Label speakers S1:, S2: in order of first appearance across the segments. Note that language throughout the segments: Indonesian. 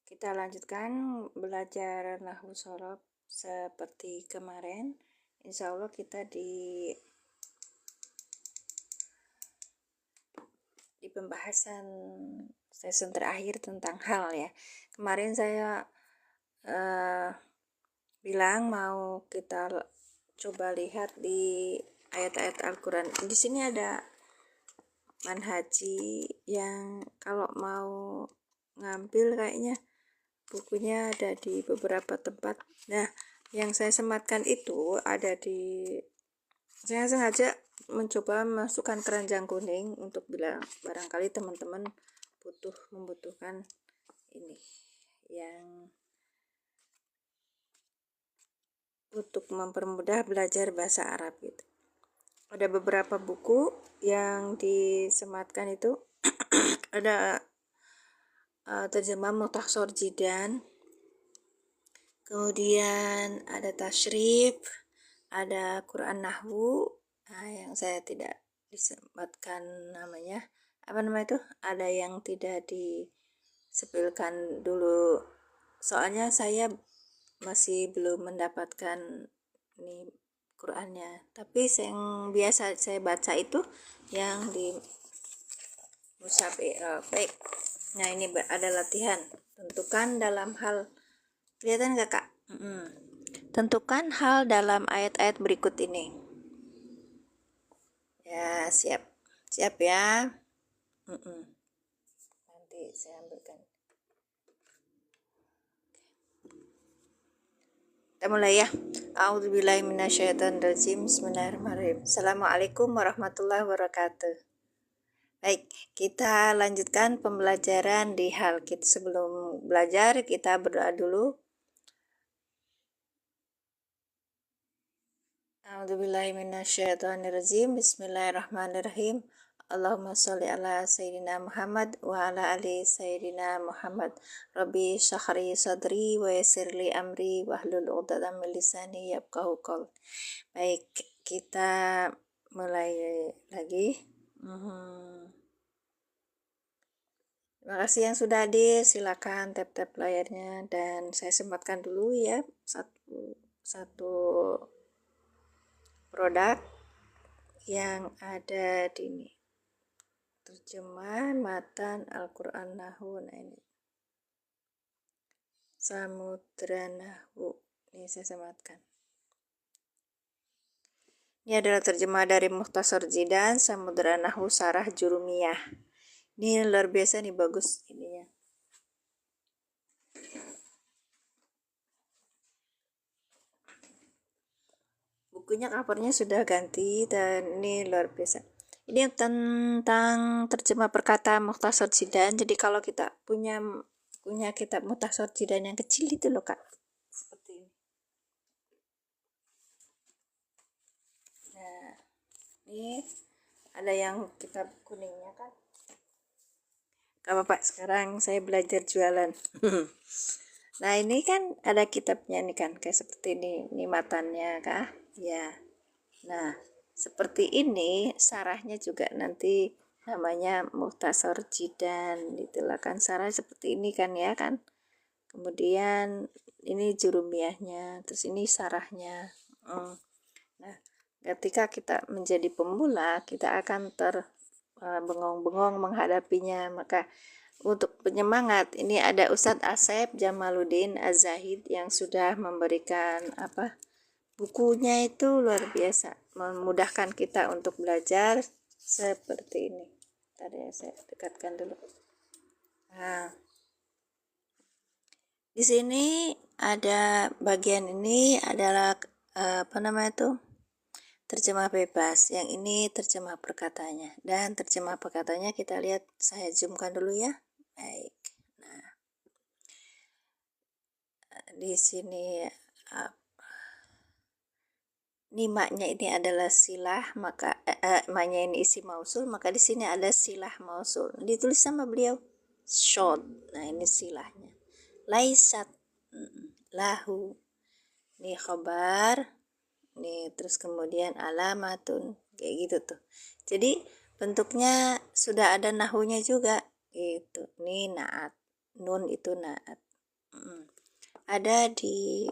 S1: Kita lanjutkan belajar nahwu shorof seperti kemarin. Insya Allah kita di pembahasan season terakhir tentang hal ya. Kemarin saya bilang mau kita coba lihat di ayat-ayat Al-Quran. Di sini ada manhaji yang kalau mau ngambil kayaknya bukunya ada di beberapa tempat. Nah, yang saya sematkan itu ada di, saya sengaja mencoba masukkan keranjang kuning untuk bila barangkali teman-teman membutuhkan ini yang untuk mempermudah belajar bahasa Arab gitu. Ada beberapa buku yang disematkan itu ada terjemah Mukhtasar Jidan, kemudian ada tasyrif, ada Quran Nahwu, yang saya tidak disematkan namanya, itu ada yang tidak disepilkan dulu, soalnya saya masih belum mendapatkan ini Qurannya, tapi yang biasa saya baca itu yang di Mushaf I'rab. Baik, nah ini ada latihan, tentukan dalam hal, kelihatan gak kak? Tentukan hal dalam ayat-ayat berikut ini. Ya, siap ya. Nanti saya ambilkan. Kita mulai ya. A'udzubillahi minasyaitonirrajim. Bismillahirrahmanirrahim. Assalamualaikum warahmatullahi wabarakatuh. Baik, kita lanjutkan pembelajaran di hal kita. Sebelum belajar kita berdoa dulu. A'udzubillahi minasyaitonirrajim. Bismillahirrahmanirrahim. Allahumma sholli ala sayyidina Muhammad wa ala ali sayyidina Muhammad. Rabbi shrahli sadri wa yassirli amri wahlul 'uqdatam min lisani yafqahu qawli. Baik, kita mulai lagi. Terima kasih yang sudah hadir, silakan tap-tap layarnya dan saya sematkan dulu ya satu produk yang ada di ini. Terjemah matan Al-Quran Nahwu. Nah ini Samudra Nahwu, ini saya sematkan. Ini adalah terjemah dari Mukhtasar Jidan, Samudra Nahwu Sarah Jurumiyah. Ini luar biasa nih, bagus ininya. Bukunya covernya sudah ganti dan ini luar biasa. Ini tentang terjemah perkataan Mukhtasar Jidan. Jadi kalau kita punya kitab Mukhtasar Jidan yang kecil itu loh kak, seperti ini. Nah, ini ada yang kitab kuningnya kan. Gak apa-apa, sekarang saya belajar jualan. Nah ini kan ada kitabnya nih kan, kayak seperti ini matannya kah? Ya. Nah seperti ini sarahnya juga nanti namanya Mukhtasar Jidan, itulah kan sarah seperti ini kan ya kan. Kemudian ini jurumiyahnya, terus ini sarahnya. Nah ketika kita menjadi pemula kita akan bengong-bengong menghadapinya, maka untuk penyemangat ini ada Ustadz Asep Jamaluddin Az-Zahid yang sudah memberikan bukunya itu luar biasa, memudahkan kita untuk belajar seperti ini. Tadi saya dekatkan dulu. Nah, di sini ada bagian ini adalah terjemah bebas. Yang ini terjemah perkataannya. Dan terjemah perkataannya kita lihat, saya zoomkan dulu ya. Baik. Nah, di sini ini maknya ini adalah silah, maka maknya ini isi mausul, maka di sini ada silah mausul. Ditulis sama beliau short. Nah, ini silahnya. Laisat lahu. Ini khabar. Nih, terus kemudian alamatun, kayak gitu tuh. Jadi bentuknya sudah ada nahunya juga. itu. Ini naat, nun itu naat. Ada di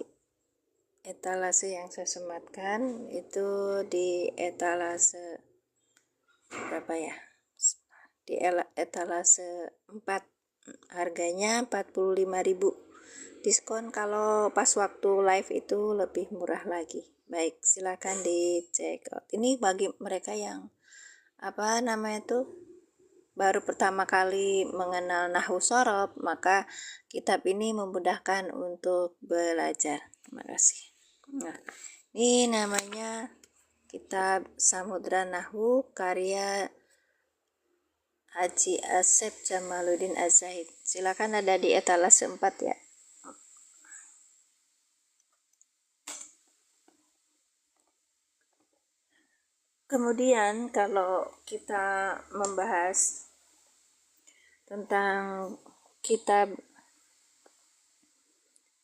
S1: etalase yang saya sematkan, itu di etalase berapa ya, di etalase 4, harganya 45.000. Diskon kalau pas waktu live itu lebih murah lagi. Baik, silakan dicek out. Ini bagi mereka yang apa namanya itu baru pertama kali mengenal nahwu sorof, maka kitab ini memudahkan untuk belajar. Terima kasih. Nah, ini namanya kitab Samudra Nahwu karya Haji Asep Jamaluddin Az-Zahid. Silakan, ada di etalase 4 ya. Kemudian kalau kita membahas tentang kitab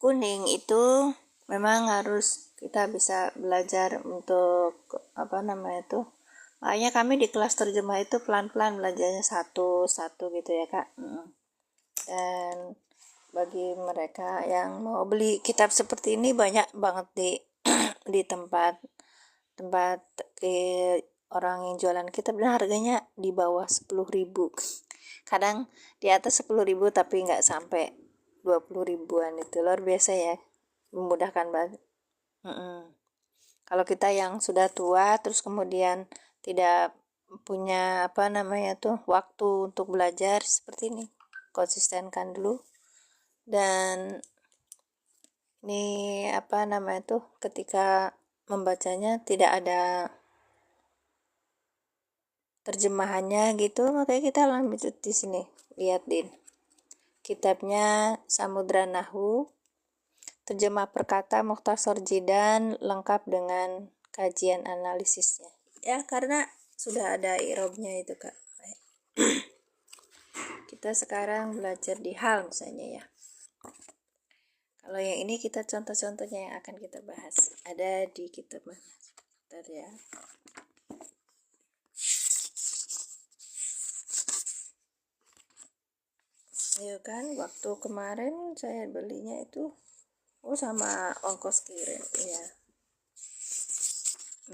S1: kuning itu memang harus kita bisa belajar untuk apa namanya itu. Makanya kami di kelas terjemah itu pelan-pelan belajarnya satu-satu gitu ya Kak. Dan bagi mereka yang mau beli kitab seperti ini banyak banget di tempat orang yang jualan kitab, dan harganya di bawah 10.000, kadang di atas 10.000 tapi nggak sampai 20 ribuan. Itu luar biasa ya, memudahkan banget. Kalau kita yang sudah tua terus kemudian tidak punya apa namanya tuh waktu untuk belajar seperti ini, konsistenkan dulu. Dan ini apa namanya tuh ketika membacanya tidak ada terjemahannya gitu, makanya kita lanjut di sini. Lihat din kitabnya Samudra Nahwu, terjemah perkata Mukhtasar Jidan, lengkap dengan kajian analisisnya ya, karena sudah ada i'rabnya itu Kak. Kita sekarang belajar di hal misalnya ya. Kalau yang ini kita contoh-contohnya yang akan kita bahas ada di kitab mana. Bentar ya. Ya kan, waktu kemarin saya belinya itu sama ongkos kirim ya.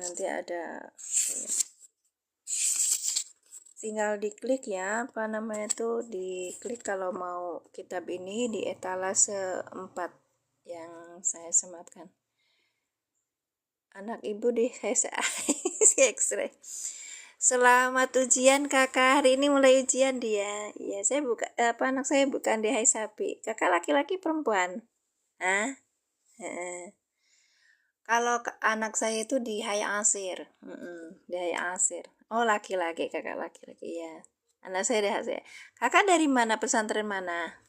S1: Nanti ada ya. Tinggal diklik ya, apa namanya tuh, diklik kalau mau kitab ini di etalase 4 yang saya sematkan. Anak ibu di si X-ray. Selamat ujian kakak, hari ini mulai ujian dia. Iya, saya buka anak saya bukan di Hai Sapi. Kakak laki-laki perempuan? Kalau anak saya itu di Hai Asir. Di Hai Asir. Oh, laki-laki, kakak laki-laki ya. Anak saya di Hai. Kakak dari mana, pesantren mana?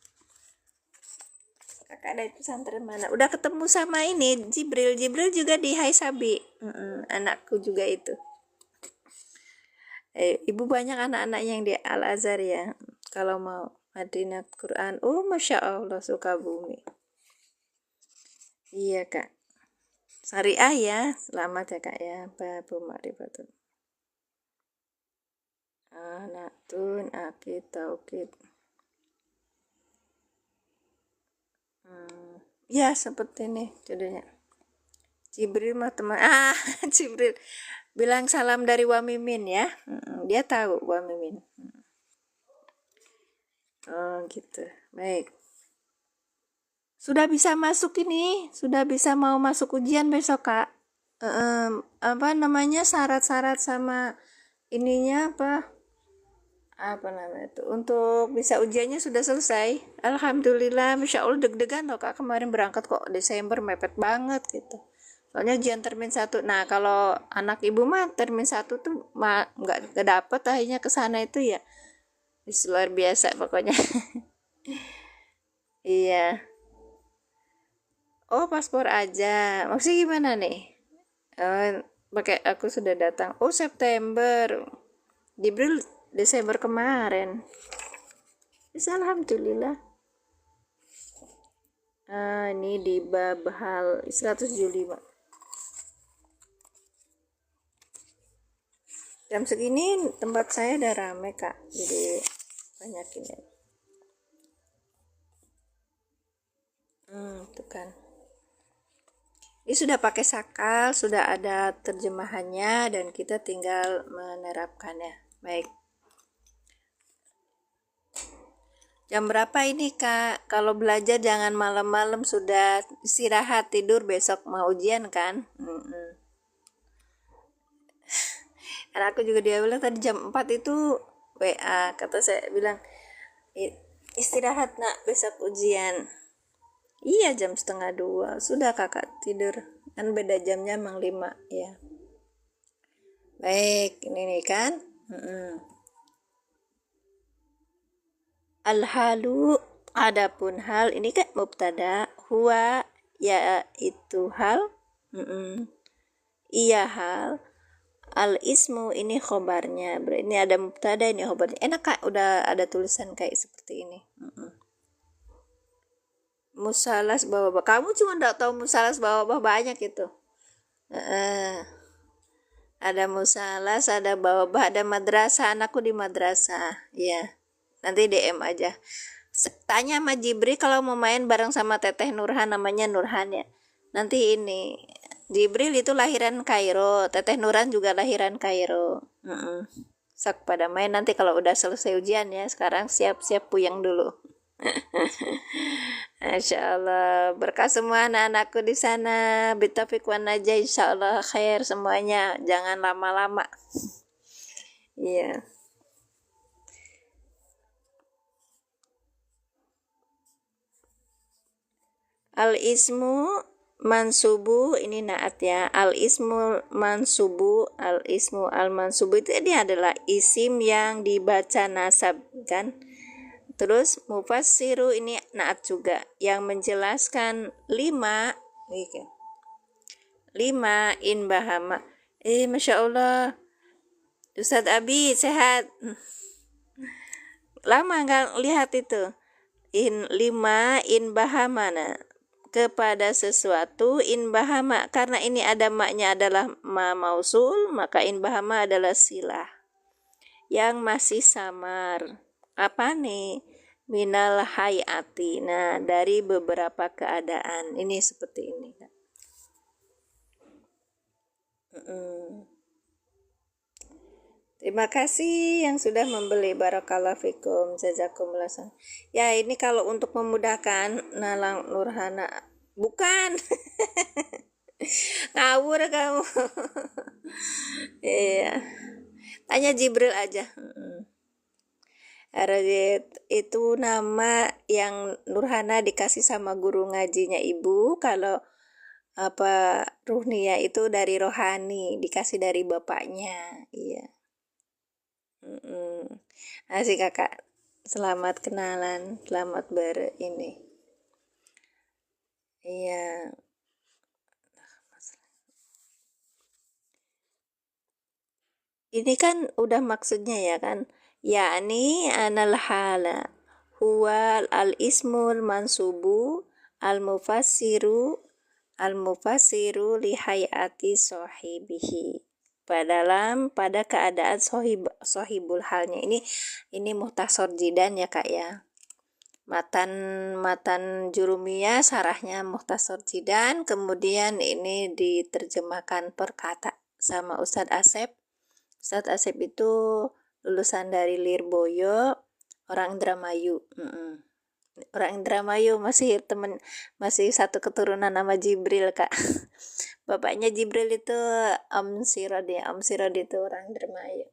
S1: Kakak dari pesantren mana? Udah ketemu sama ini Jibril juga di Hai Sabi. Anakku juga itu. Ibu banyak anak-anak yang di Al Azhar ya. Kalau mau Madinah Quran, masya Allah, Sukabumi. Iya Kak. Syariah ya, selamat ya Kak ya, Babu Ma'rifatun. Anatun akid taukid. Ya seperti ini judulnya. Jibril mah teman. Jibril bilang salam dari Wamimin ya. Dia tahu Wamimin. Oh gitu. Baik. Sudah bisa masuk ini, sudah bisa mau masuk ujian besok Kak. Apa namanya, syarat-syarat sama ininya apa namanya itu, untuk bisa ujiannya sudah selesai. Alhamdulillah, Masya Allah, deg-degan loh Kak, kemarin berangkat kok Desember, mepet banget gitu. Soalnya ujian termin 1. Nah, kalau anak ibu mah termin 1 tuh nggak dapet akhirnya ke sana itu ya. Luar biasa pokoknya. Iya. Oh, paspor aja. Maksudnya gimana nih? Pakai aku sudah datang. Oh, September. Jibril Desember kemarin. Bisa, alhamdulillah. Ini di bab hal 175. Jam segini tempat saya udah rame Kak, jadi banyakin ya. Tuh kan. Ini sudah pakai sakal, sudah ada terjemahannya dan kita tinggal menerapkannya. Baik. Jam berapa ini Kak? Kalau belajar jangan malam-malam, sudah istirahat tidur, besok mau ujian kan? Karena aku juga dia bilang tadi jam 4 itu WA, kata saya bilang istirahat nak, besok ujian. Iya jam setengah 2 sudah kakak tidur, kan beda jamnya emang 5 ya. Baik, ini nih kan. Al-halu, adapun hal, ini kan mubtada, huwa yaitu hal, iya hal, al-ismu ini khobarnya. Berarti ini ada mubtada, ini khobarnya. Enak Kak, udah ada tulisan kayak seperti ini. Musalas bawah. Kamu cuma enggak tahu musalas bawah banyak itu. Ada musalas, ada bawah, ada madrasah. Anakku di madrasah. Ya. Nanti DM aja. Tanya sama Jibri kalau mau main bareng sama Teteh Nurhan, namanya Nurhan ya. Nanti ini Jibril itu lahiran Kairo, Teteh Nurhan juga lahiran Kairo. Sak pada main nanti kalau udah selesai ujian ya. Sekarang siap-siap puyeng dulu. Insya Allah berkah semua anak-anakku di sana. Bitaufiq wan najah, insya Allah khair semuanya. Jangan lama-lama. Iya. Al-ismu mansubu, ini naat ya. Al-ismu mansubu, al-ismu al-mansubu itu ini adalah isim yang dibaca nasab kan. Terus mufassiru ini naat juga, yang menjelaskan 5 in bahama. Masya Allah, Ustadz Abi sehat. Lama nggak lihat itu. 5 in bahamana, kepada sesuatu in bahama, karena ini ada maknya adalah ma mausul, maka in bahama adalah silah yang masih samar. Apa nih? Minal hayati. Nah, dari beberapa keadaan. Ini seperti ini. Terima kasih yang sudah membeli. Barakallahu fikum. Jazakumullah. Ya, ini kalau untuk memudahkan Nalang Nurhana. Bukan. Ngawur kamu. Iya. Tanya Jibril aja. Radit itu nama yang Nurhana dikasih sama guru ngajinya ibu. Kalau apa Ruhnia itu dari rohani, dikasih dari bapaknya. Iya. Asik kakak. Selamat kenalan, selamat ini. Iya. Ini kan udah maksudnya ya kan. Yakni anal hala huwa al-ismul mansubu al-mufassiru li hayati sahibihi. Pada keadaan sohibul halnya. Ini muhtasor jidan ya Kak ya. Matan jurumiyah sarahnya muhtasor jidan, kemudian ini diterjemahkan per kata sama Ustadz Asep. Ustadz Asep itu lulusan dari Lirboyo, orang Indramayu. Orang Indramayu, masih satu keturunan nama Jibril Kak. Bapaknya Jibril itu Om Sirod ya. Om Sirod itu orang Indramayu.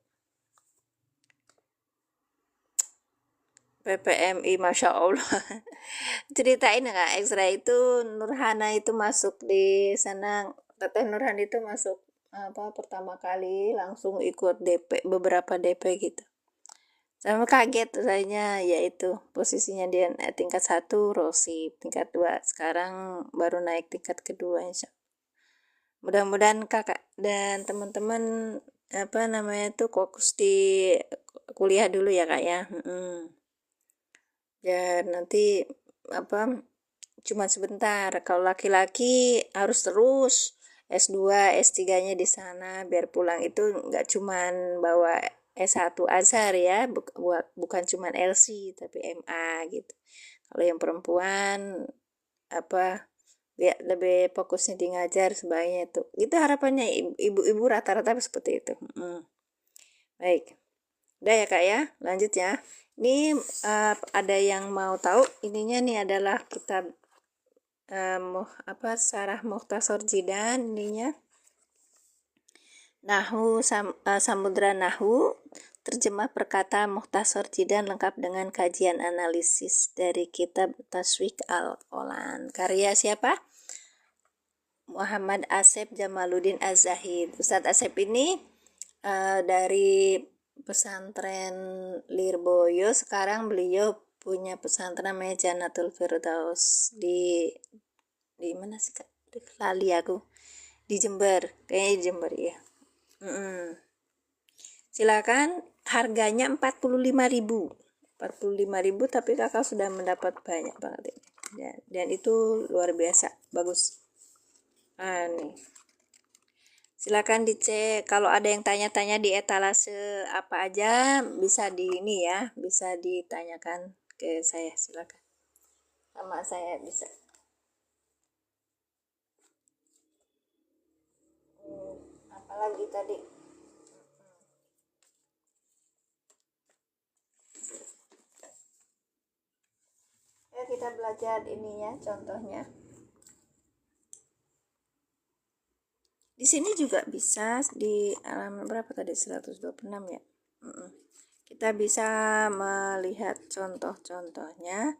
S1: PPMI, Masya Allah. Ceritain Kak, ekstra itu Nurhana itu masuk di sana. Teteh Nurhana itu masuk pertama kali langsung ikut DP, beberapa DP gitu. Sama kaget saya, yaitu posisinya dia tingkat 1 Rosip, tingkat 2 sekarang baru naik tingkat kedua, insya Allah. Mudah-mudahan kakak dan teman-teman fokus di kuliah dulu ya Kak ya. Dan nanti cuma sebentar. Kalau laki-laki harus terus S2, S3-nya di sana, biar pulang itu nggak cuman bawa S1 Azhar ya, bukan cuman LC tapi MA gitu. Kalau yang perempuan apa ya lebih fokusnya di ngajar sebaiknya itu harapannya ibu-ibu rata-rata seperti itu. Baik, udah ya kak ya, lanjut ya. Ini ada yang mau tahu, ininya nih adalah kitab Syarah Mukhtasar Jidan, ininya Nahwu Samudra Nahwu, terjemah perkata Mukhtasar Jidan lengkap dengan kajian analisis dari kitab Taswik Al-Qolan. Karya siapa? Muhammad Asep Jamaluddin Az-Zahid. Ustadz Asep ini dari pesantren Lirboyo, sekarang beliau punya pesantren namanya Jannatul Firdaus di mana sih kak? Lali aku, di Jember, kayaknya di Jember ya. Silakan, harganya 45.000 tapi kakak sudah mendapat banyak banget ini dan itu luar biasa bagus. Nih silakan dicek, kalau ada yang tanya-tanya di etalase apa aja bisa di ini ya, bisa ditanyakan ke saya, silakan sama saya bisa. Apalagi tadi ya, kita belajar ininya contohnya. Di sini juga bisa di halaman berapa tadi, 126 ya. Kita bisa melihat contoh-contohnya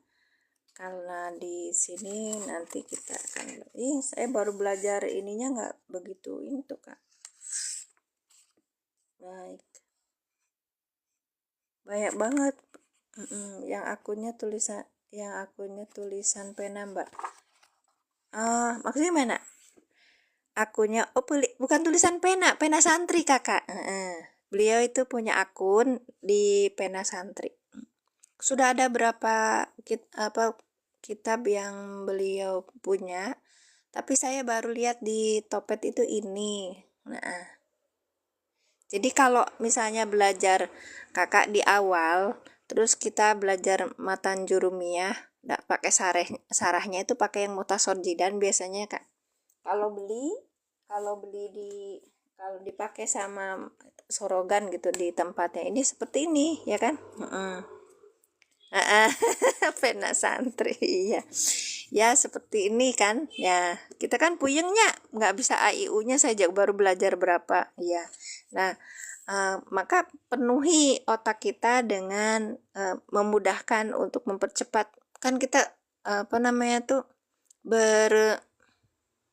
S1: karena di sini nanti kita akan saya baru belajar ininya nggak begitu itu kak. Baik, banyak banget yang akunnya tulisan pena mbak. Maksudnya mana akunnya? Bukan tulisan pena santri kakak. Beliau itu punya akun di pena santri. Sudah ada berapa kitab yang beliau punya, tapi saya baru lihat di Topet itu ini. Jadi kalau misalnya belajar kakak di awal, terus kita belajar matan jurumiyah, nggak pakai sarahnya itu pakai yang Mukhtasar Jidan biasanya kak. Kalau dipakai sama sorogan gitu di tempatnya ini seperti ini ya kan. Pena santri ya. Ya seperti ini kan ya, kita kan puyengnya nggak bisa AIU-nya saja baru belajar berapa ya. Nah maka penuhi otak kita dengan memudahkan untuk mempercepat, kan kita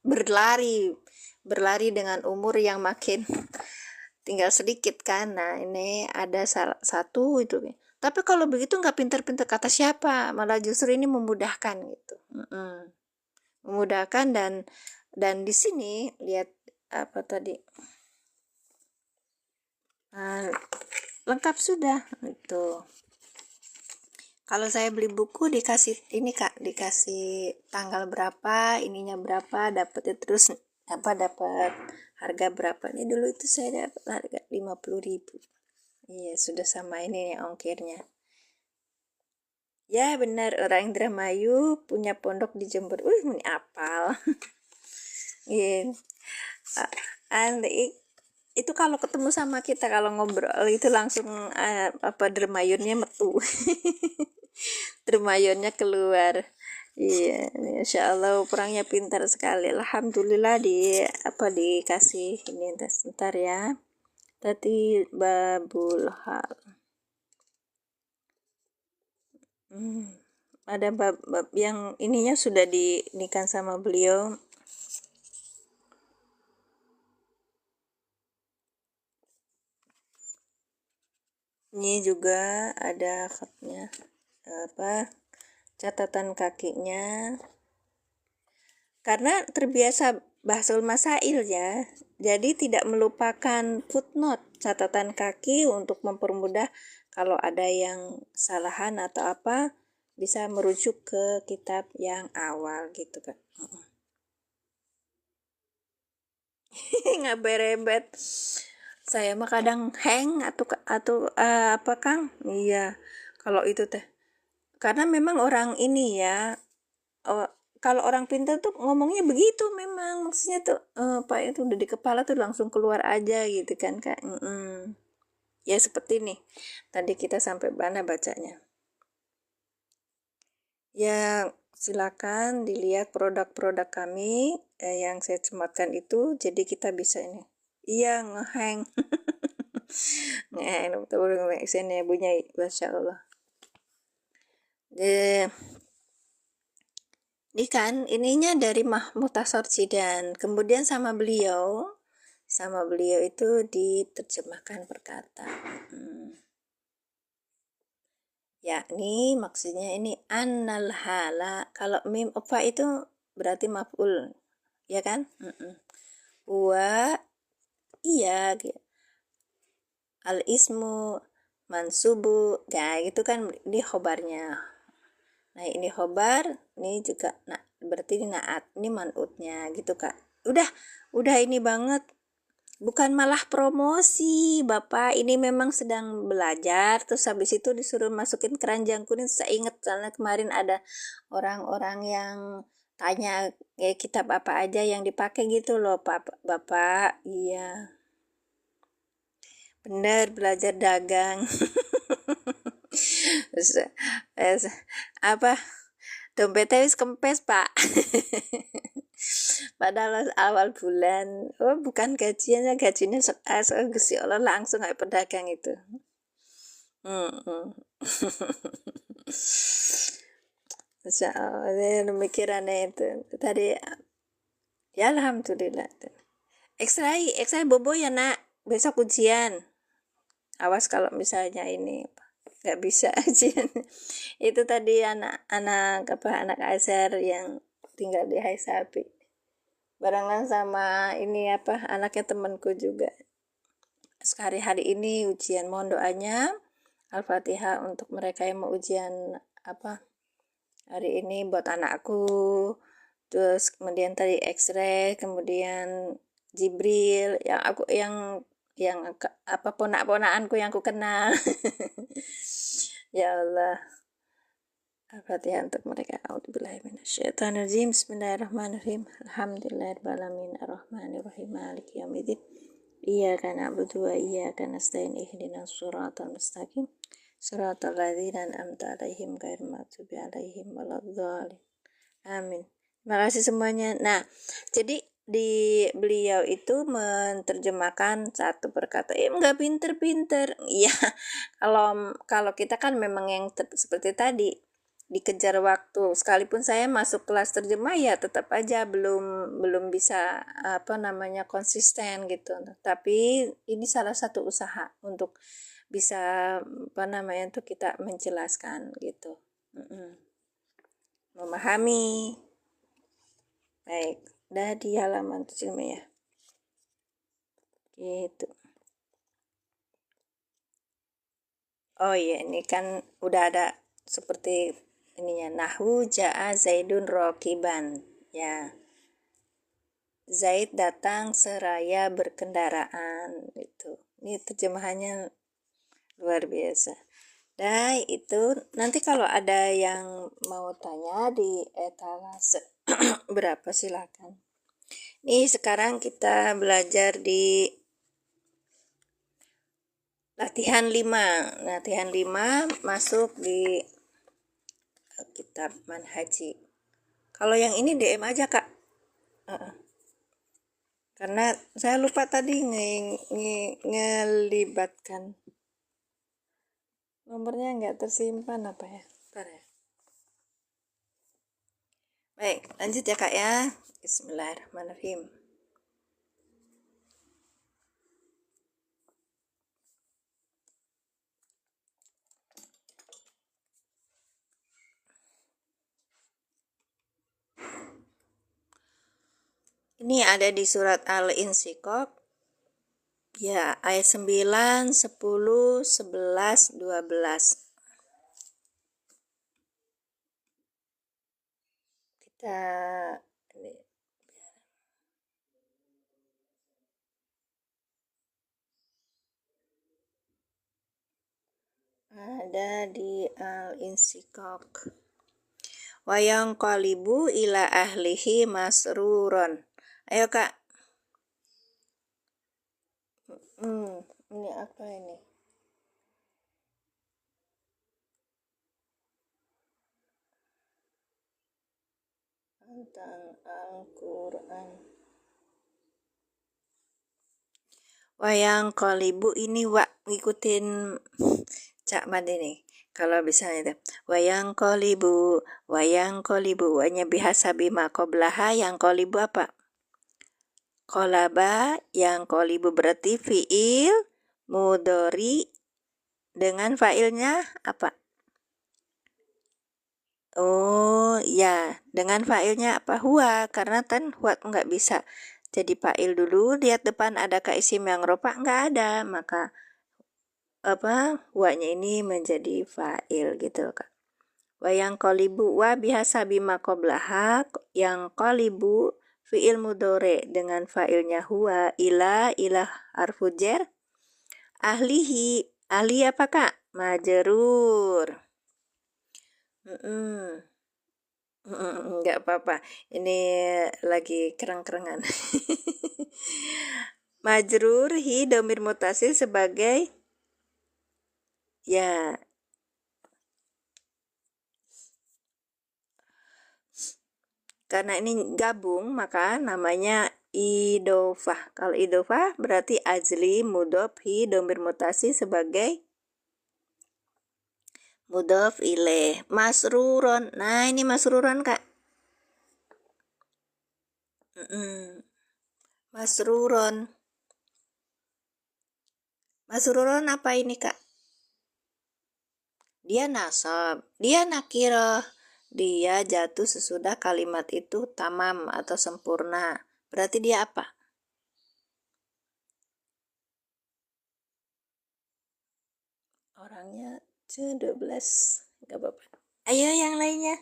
S1: berlari dengan umur yang makin tinggal sedikit kan. Nah ini ada satu itu, tapi kalau begitu nggak pinter-pinter kata siapa, malah justru ini memudahkan gitu. Memudahkan dan di sini lihat apa tadi, lengkap sudah itu. Kalau saya beli buku dikasih ini kak, dikasih tanggal berapa, ininya berapa, dapatnya terus dapat harga berapa. Ini dulu itu saya dapat harga 50.000. Iya sudah sama ini ongkirnya. Ya benar, orang Indramayu punya pondok di Jember. Ini apal. Iya. Itu kalau ketemu sama kita, kalau ngobrol itu langsung dermayunnya metu. Dermayunnya keluar. Iya, insya Allah perangnya pintar sekali. Alhamdulillah dikasih ini sebentar ya. Tadi babul hal. Ada bab yang ininya sudah dinikah sama beliau. Ini juga ada khatnya, catatan kakinya. Karena terbiasa bahsul masail ya, jadi tidak melupakan footnote, catatan kaki untuk mempermudah kalau ada yang kesalahan atau apa bisa merujuk ke kitab yang awal gitu kan. Nggak berebet. Saya mah kadang hang apa Kang? Iya, kalau itu teh. Karena memang orang ini ya, oh, kalau orang pintar tuh ngomongnya begitu memang. Maksudnya tuh Pak itu udah di kepala tuh langsung keluar aja gitu kan Kak. Ya seperti nih. Tadi kita sampai mana bacanya? Ya, silakan dilihat produk-produk kami yang saya sematkan itu. Jadi kita bisa ini. Iya, ngehang. Ngehang, betul sini bunyi, Masya Allah. Ini kan ininya dari Mahmud Zidan. Kemudian sama beliau itu diterjemahkan perkata. Yakni maksudnya ini annal hala. Kalau mim opa itu berarti maf'ul, ya kan? Wa iya gitu. Al ismu mansubu. Nah, itu kan di khobarnya. Nah, ini khobar, ini juga nah berarti ini naat, ini manutnya gitu, Kak. Udah ini banget. Bukan malah promosi, Bapak. Ini memang sedang belajar, terus habis itu disuruh masukin keranjang kuning. Saya ingat karena kemarin ada orang-orang yang tanya kitab apa aja yang dipakai gitu loh, Pak. Bapak. Iya. Bener, belajar dagang. Terus, apa? Dompetnya wis kempes, Pak. Padahal awal bulan, oh bukan gajiannya, gajinya Gusti Allah langsung kayak pedagang itu. Masya Allah, pemikirannya itu tadi, ya alhamdulillah. Ekstra bobo ya nak, besok ujian. Awas kalau misalnya ini nggak bisa ujian. Itu tadi anak Azhar yang tinggal di Hai Sapi. Barengan sama ini anaknya temanku juga. Sekali hari ini ujian, mohon doanya Al-Fatihah untuk mereka yang mau ujian hari ini buat anakku. Terus kemudian tadi X-ray, kemudian Jibril yang ponak-ponakanku yang ku kenal. Ya Allah. Al-Fatihah untuk mereka. A'udzubillahi minasyaitonirrajim. Bismillahirrahmanirrahim. Alhamdulillahirabbil alamin arrahmanirrahim maliki yaumiddin. Iyyaka na'budu wa iyyaka nasta'in ihdinas siratal mustaqim. Shiratal ladzina an'amta 'alaihim ghairil maghdubi 'alaihim waladdallin. Amin. Terima kasih semuanya. Nah, jadi di beliau itu menerjemahkan satu perkata. Enggak pinter-pinter. Iya. Kalau kita kan memang yang seperti tadi dikejar waktu, sekalipun saya masuk kelas terjemah ya tetap aja belum bisa konsisten gitu. Tapi ini salah satu usaha untuk bisa untuk kita menjelaskan gitu, memahami. Baik, udah di halaman 7 ya gitu. Oh iya, ini kan udah ada seperti ininya, nahwu ja'a zaidun rokiban, ya, Zaid datang seraya berkendaraan gitu. Ini terjemahannya luar biasa. Nah, itu nanti kalau ada yang mau tanya di etalase berapa silakan. Nih sekarang kita belajar di latihan 5. Latihan 5 masuk di kitab manhaji. Kalau yang ini DM aja, Kak. Karena saya lupa tadi ngelibatkan. Nomornya nggak tersimpan apa ya? Bentar ya. Baik, lanjut ya, Kak ya. Bismillahirrahmanirrahim. Ini ada di surat Al-Insyiqaq. Ya, ayat 9, 10, 11, 12. Kita Ada di Al-Insyikok. Wayang qalibu ila ahlihi masruron. Ayo Kak. Ini apa ini? Tentang Al-Quran. Wayang qalibu ini ngikutin Cak Mad ini. Kalau misalnya itu wayang qalibu, wanya bihasa bima qoblaha, yang qalibu apa? Kolaba, yang qalibu berarti fiil mudhari dengan fa'ilnya apa? Oh ya, dengan fa'ilnya apa? Huwa, karena kan huwa nggak bisa jadi fa'il dulu, lihat depan adakah isim yang rofa, nggak ada, maka huwanya ini menjadi fa'il gitu Kak. Wayang qalibu wa bihasa bima qoblaha, yang qalibu fi'il mudhari dengan fa'ilnya huwa, ila harfu jar, ahlihi, ahli apa Kak? Majrur. Enggak apa-apa, ini lagi kereng-kerengan. Majrur hi domir mutasil sebagai ya, karena ini gabung maka namanya idofah. Kalau idofah berarti ajli mudhof hi domir mutasil sebagai mudhof ilaih. Masruron, nah ini masruron Kak. Masruron apa ini Kak? Dia nasab, dia nakirah, dia jatuh sesudah kalimat itu tamam atau sempurna. Berarti dia apa? Orangnya 12. Gak apa-apa. Ayo yang lainnya.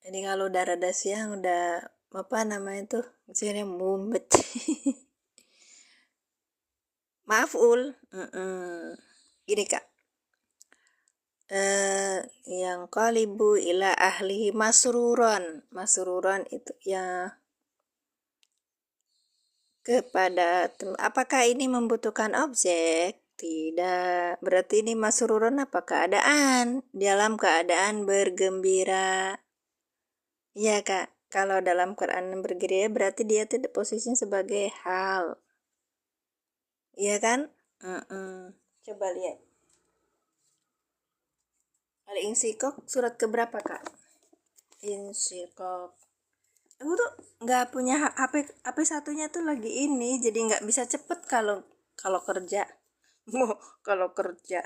S1: Jadi kalau udah rada siang udah apa namanya tuh? Misalnya mumet. Maaful. Gini Kak. Yang qalibu ila ahlihi masruron. Masruron itu ya kepada apakah ini membutuhkan objek? Tidak. Berarti ini masruron apa? Keadaan. Dalam keadaan bergembira. Iya Kak. Kalau dalam keadaan bergembira berarti dia tidak posisinya sebagai hal. Iya kan? Coba lihat. Al-Insyikok surat keberapa Kak? Insyikok. Aku tuh nggak punya HP satunya tuh lagi ini, jadi nggak bisa cepet kalau kalau kerja. Kalau kerja.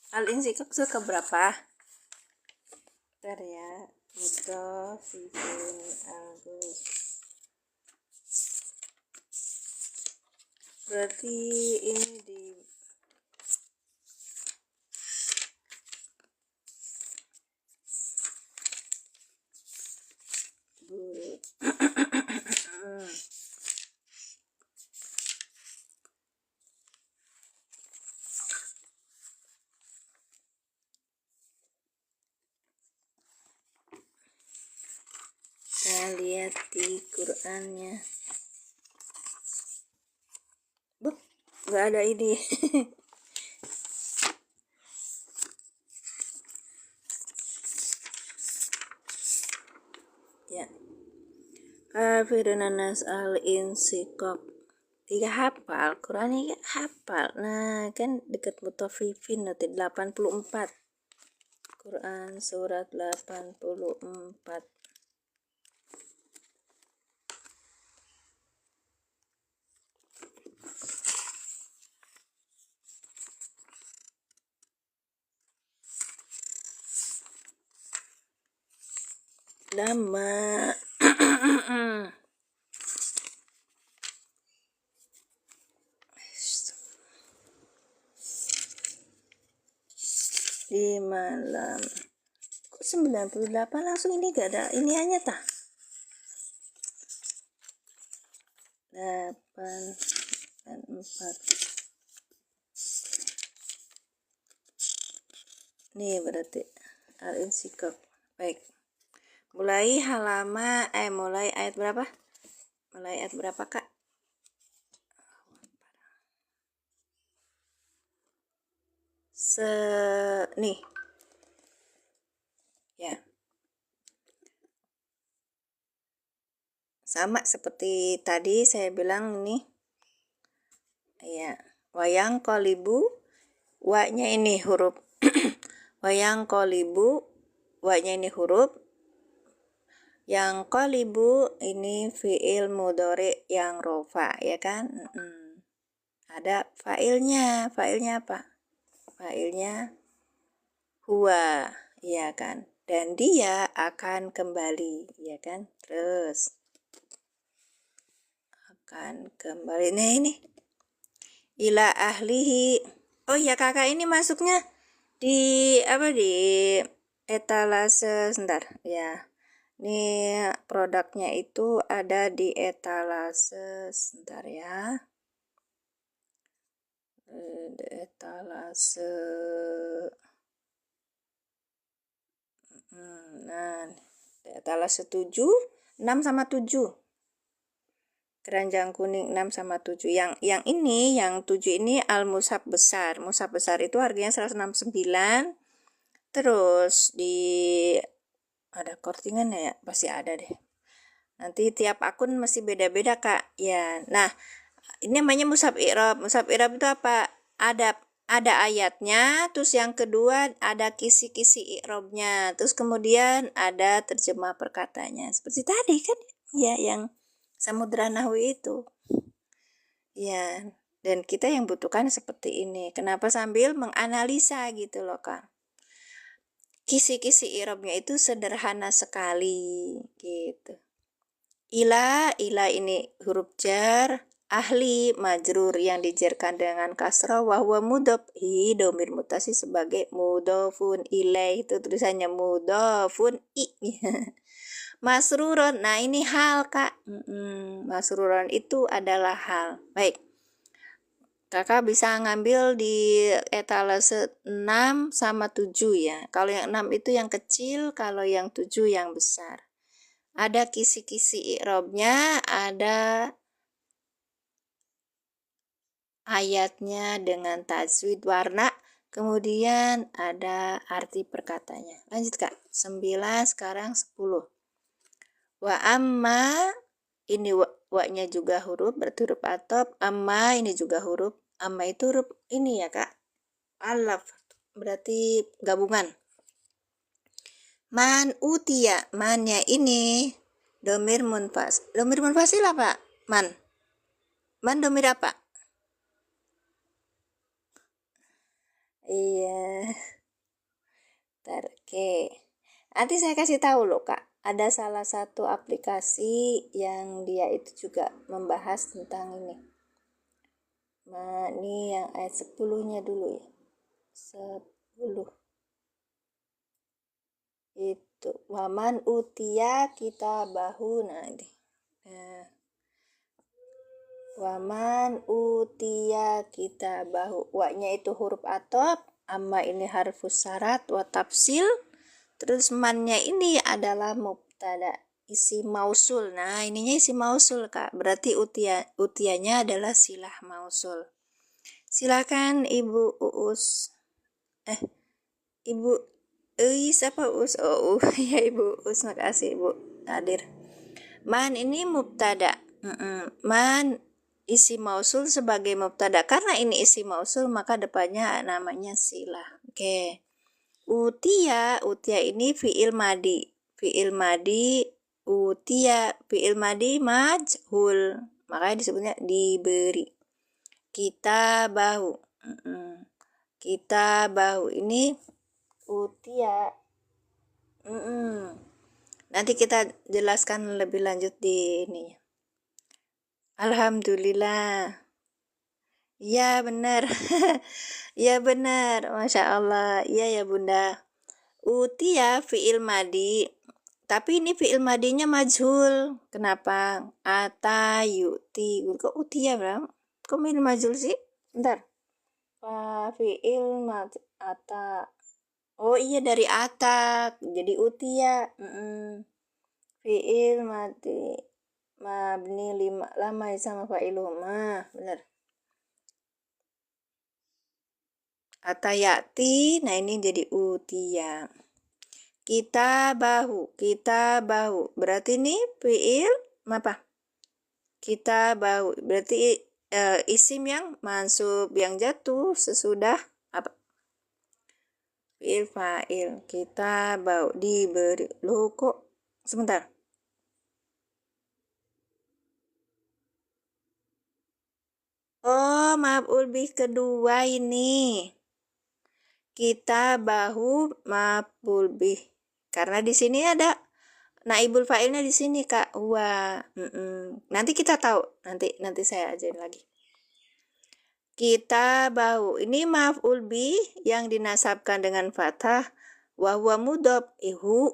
S1: Al-Insyikok surat keberapa? Bentar ya. Mutafifun Agus. Berarti ini di kita lihat di Qurannya. Nggak ada ini. Ya. Kafirun al-Insyikok. Tiga hafal, Quran ini hafal. Nah, kan dekat Mutafifin nanti 84. Quran surat 84. Lama. Di malam 98 langsung ini gak ada ini hanya tah 8 dan 4 nih berarti al-insikok. Baik, mulai mulai ayat berapa kak? Nih ya, sama seperti tadi saya bilang nih ya, wayang kolibu, wa-nya ini huruf wayang kolibu, wa-nya ini huruf, yang kolibu ini fi'il mudhari yang rofa ya kan. Ada fa'ilnya apa? Fa'ilnya huwa ya kan, dan dia akan kembali ya kan. Terus akan kembali ini ila ahlihi. Oh ya kakak, ini masuknya di etalase sebentar ya. Ini produknya itu ada di etalase sebentar ya. Etalase nah, etalase 7, 6 sama 7. Keranjang kuning 6 sama 7. Yang ini, yang 7 ini al-mushaf besar. Mushaf besar itu harganya 169. Terus ada kortingan ya? Pasti ada deh. Nanti tiap akun masih beda-beda, Kak. Ya. Nah, ini namanya mushaf i'rab. Mushaf i'rab itu apa? Ada ayatnya, terus yang kedua ada kisi-kisi i'rabnya. Terus kemudian ada terjemah perkatanya. Seperti tadi kan? Ya, yang Samudra Nahwi itu. Ya, dan kita yang butuhkan seperti ini. Kenapa? Sambil menganalisa gitu loh, Kak. Kisi-kisi i'rabnya itu sederhana sekali gitu. Ila ini huruf jar, ahli majrur yang dijarkan dengan kasrah, wahwa mudhof domir mutasi sebagai mudhofun ilaih, itu tulisannya mudhofun i. Masruron, nah ini hal kak. Masruron itu adalah hal. Baik, kakak bisa ngambil di etalase 6 sama 7 ya. Kalau yang 6 itu yang kecil, kalau yang 7 yang besar. Ada kisi-kisi i'rabnya, ada ayatnya dengan tajwid warna, kemudian ada arti perkatanya. Lanjut kak, 9 sekarang 10. Wa amma, ini wa-nya juga huruf, berarti huruf atop. Amma ini juga huruf. Amma itu huruf ini ya kak, alaf, berarti gabungan. Man utia, mannya ini domir munfas. Domir munfasil apa? Man domir apa? Iya. Oke. Nanti saya kasih tahu loh kak, ada salah satu aplikasi yang dia itu juga membahas tentang ini. Nah, ini yang ayat 10-nya dulu ya. 10. Itu waman utia kita bahu nanti. Waman utia kita bahu, wa-nya itu huruf atop, amma ini harfus syarat, wa tafsil, terus man-nya ini adalah mubtada, isi mausul. Nah ininya isi mausul kak, berarti utianya adalah silah mausul. Silakan Ibu Uus, Ibu apa Uus? Oh ya Ibu Uus, makasih Ibu hadir. Man ini mubtada, man isi mausul sebagai mubtada. Karena ini isi mausul maka depannya namanya silah. Oke. Utia ini fi'il madi. Utia fi'il madi majhul. Makanya disebutnya diberi. Kita bahu. Kita bahu ini utia. Nanti kita jelaskan lebih lanjut di ini. Alhamdulillah. Ya benar. Ya benar. Masya Allah. Iya ya bunda. Utia fi'il madi. Tapi ini fi'il madinya majhul. Kenapa? Ata yu'ti. Kok utia, Bang? Kok fi'il majhul sih? Bentar. Fi'il madi ata. Oh iya, dari ata. Jadi utia. Fi'il madi mabni lama sama fa'iluhuma. Benar. Atayati. Nah, ini jadi utia. Kita bahu. Berarti ini fi'il apa? Kita bahu. Berarti isim yang mansub, yang jatuh sesudah apa? Fi'il fa'il. Kita bahu, diberi. Loh kok? Sebentar. Oh, maf'ul bih kedua ini. Kita bahu maf'ul bih. Karena di sini ada naibul fa'ilnya di sini, Kak. Wah, nanti kita tahu. Nanti saya ajarin lagi. Kita bahu. Ini maf'ul bih yang dinasabkan dengan fathah. Wa huwa mudhof.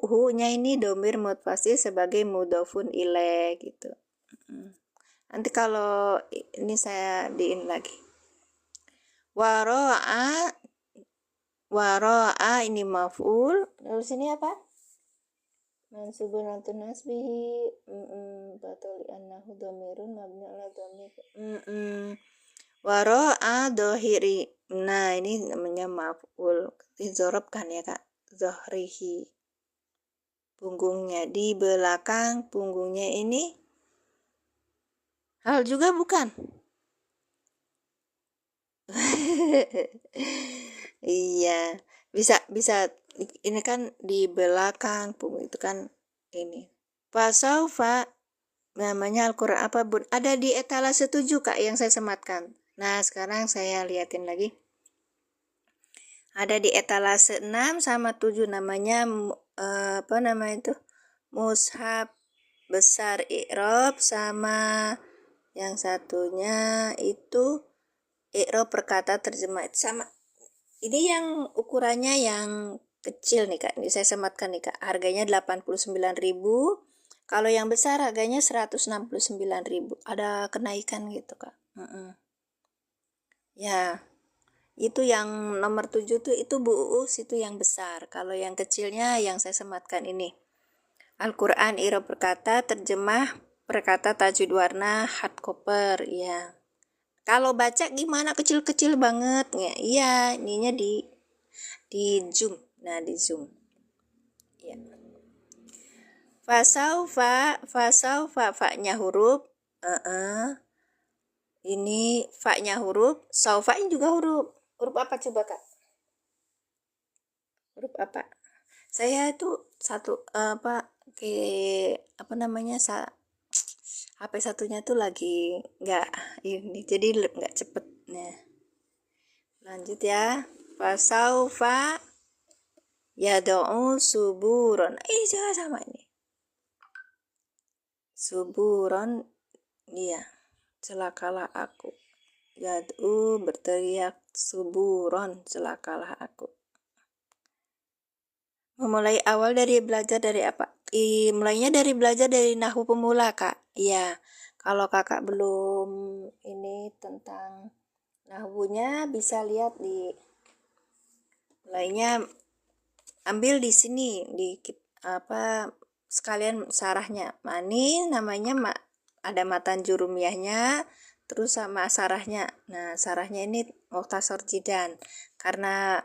S1: Hu-nya ini domir mutfasil sebagai mudhofun ilaih gitu. Nanti kalau ini saya diin lagi. Waro'a ini maf'ul. Lalu sini apa? Mansubun atau nasbihi. Batoli annahu domirun mabni ala domir. Waro'a dohiri. Nah, ini namanya maf'ul. Dizorob kan ya, Kak? Zohrihi. Punggungnya di belakang punggungnya ini hal juga bukan? Iya, bisa ini kan di belakang punggung itu kan ini. Fasaufa namanya Al-Qur'an apa, Bun? Ada di etalase 7, Kak, yang saya sematkan. Nah, sekarang saya liatin lagi. Ada di etalase 6 sama 7 namanya apa namanya itu? Mushaf besar i'rab, sama yang satunya itu i'rab perkata terjemah. Sama ini yang ukurannya yang kecil nih, Kak. Ini saya sematkan nih, Kak. Harganya 89.000. Kalau yang besar harganya 169.000. Ada kenaikan gitu, Kak. Ya. Itu yang nomor 7 tuh itu Bu Uus, itu yang besar. Kalau yang kecilnya yang saya sematkan ini. Al-Qur'an i'rab perkata terjemah perkata tajwid warna hardcover ya. Kalau baca gimana, kecil-kecil banget ya. Iya, ininya di zoom. Nah, di zoom. Ya. Fasaufa fa-nya huruf. Ini fa-nya huruf, saufa-nya juga huruf. Huruf apa coba, Kak? Huruf apa? Saya tuh apa namanya, HP satunya tuh lagi nggak ini, jadi nggak cepet. Nah, lanjut ya. Fasaufa yad'u suburon. Jangan sama ini. Suburon, iya. Celakalah aku. Yad'u berteriak, suburon, celakalah aku. Memulai awal dari belajar dari apa? Mulainya dari belajar dari nahwu pemula, Kak. Iya. Kalau Kakak belum ini tentang nahwunya, bisa lihat di mulainya, ambil di sini di apa sekalian sarahnya. Ini namanya ada matan jurumiyahnya, terus sama sarahnya. Nah, sarahnya ini Mukhtasar Jidan. Karena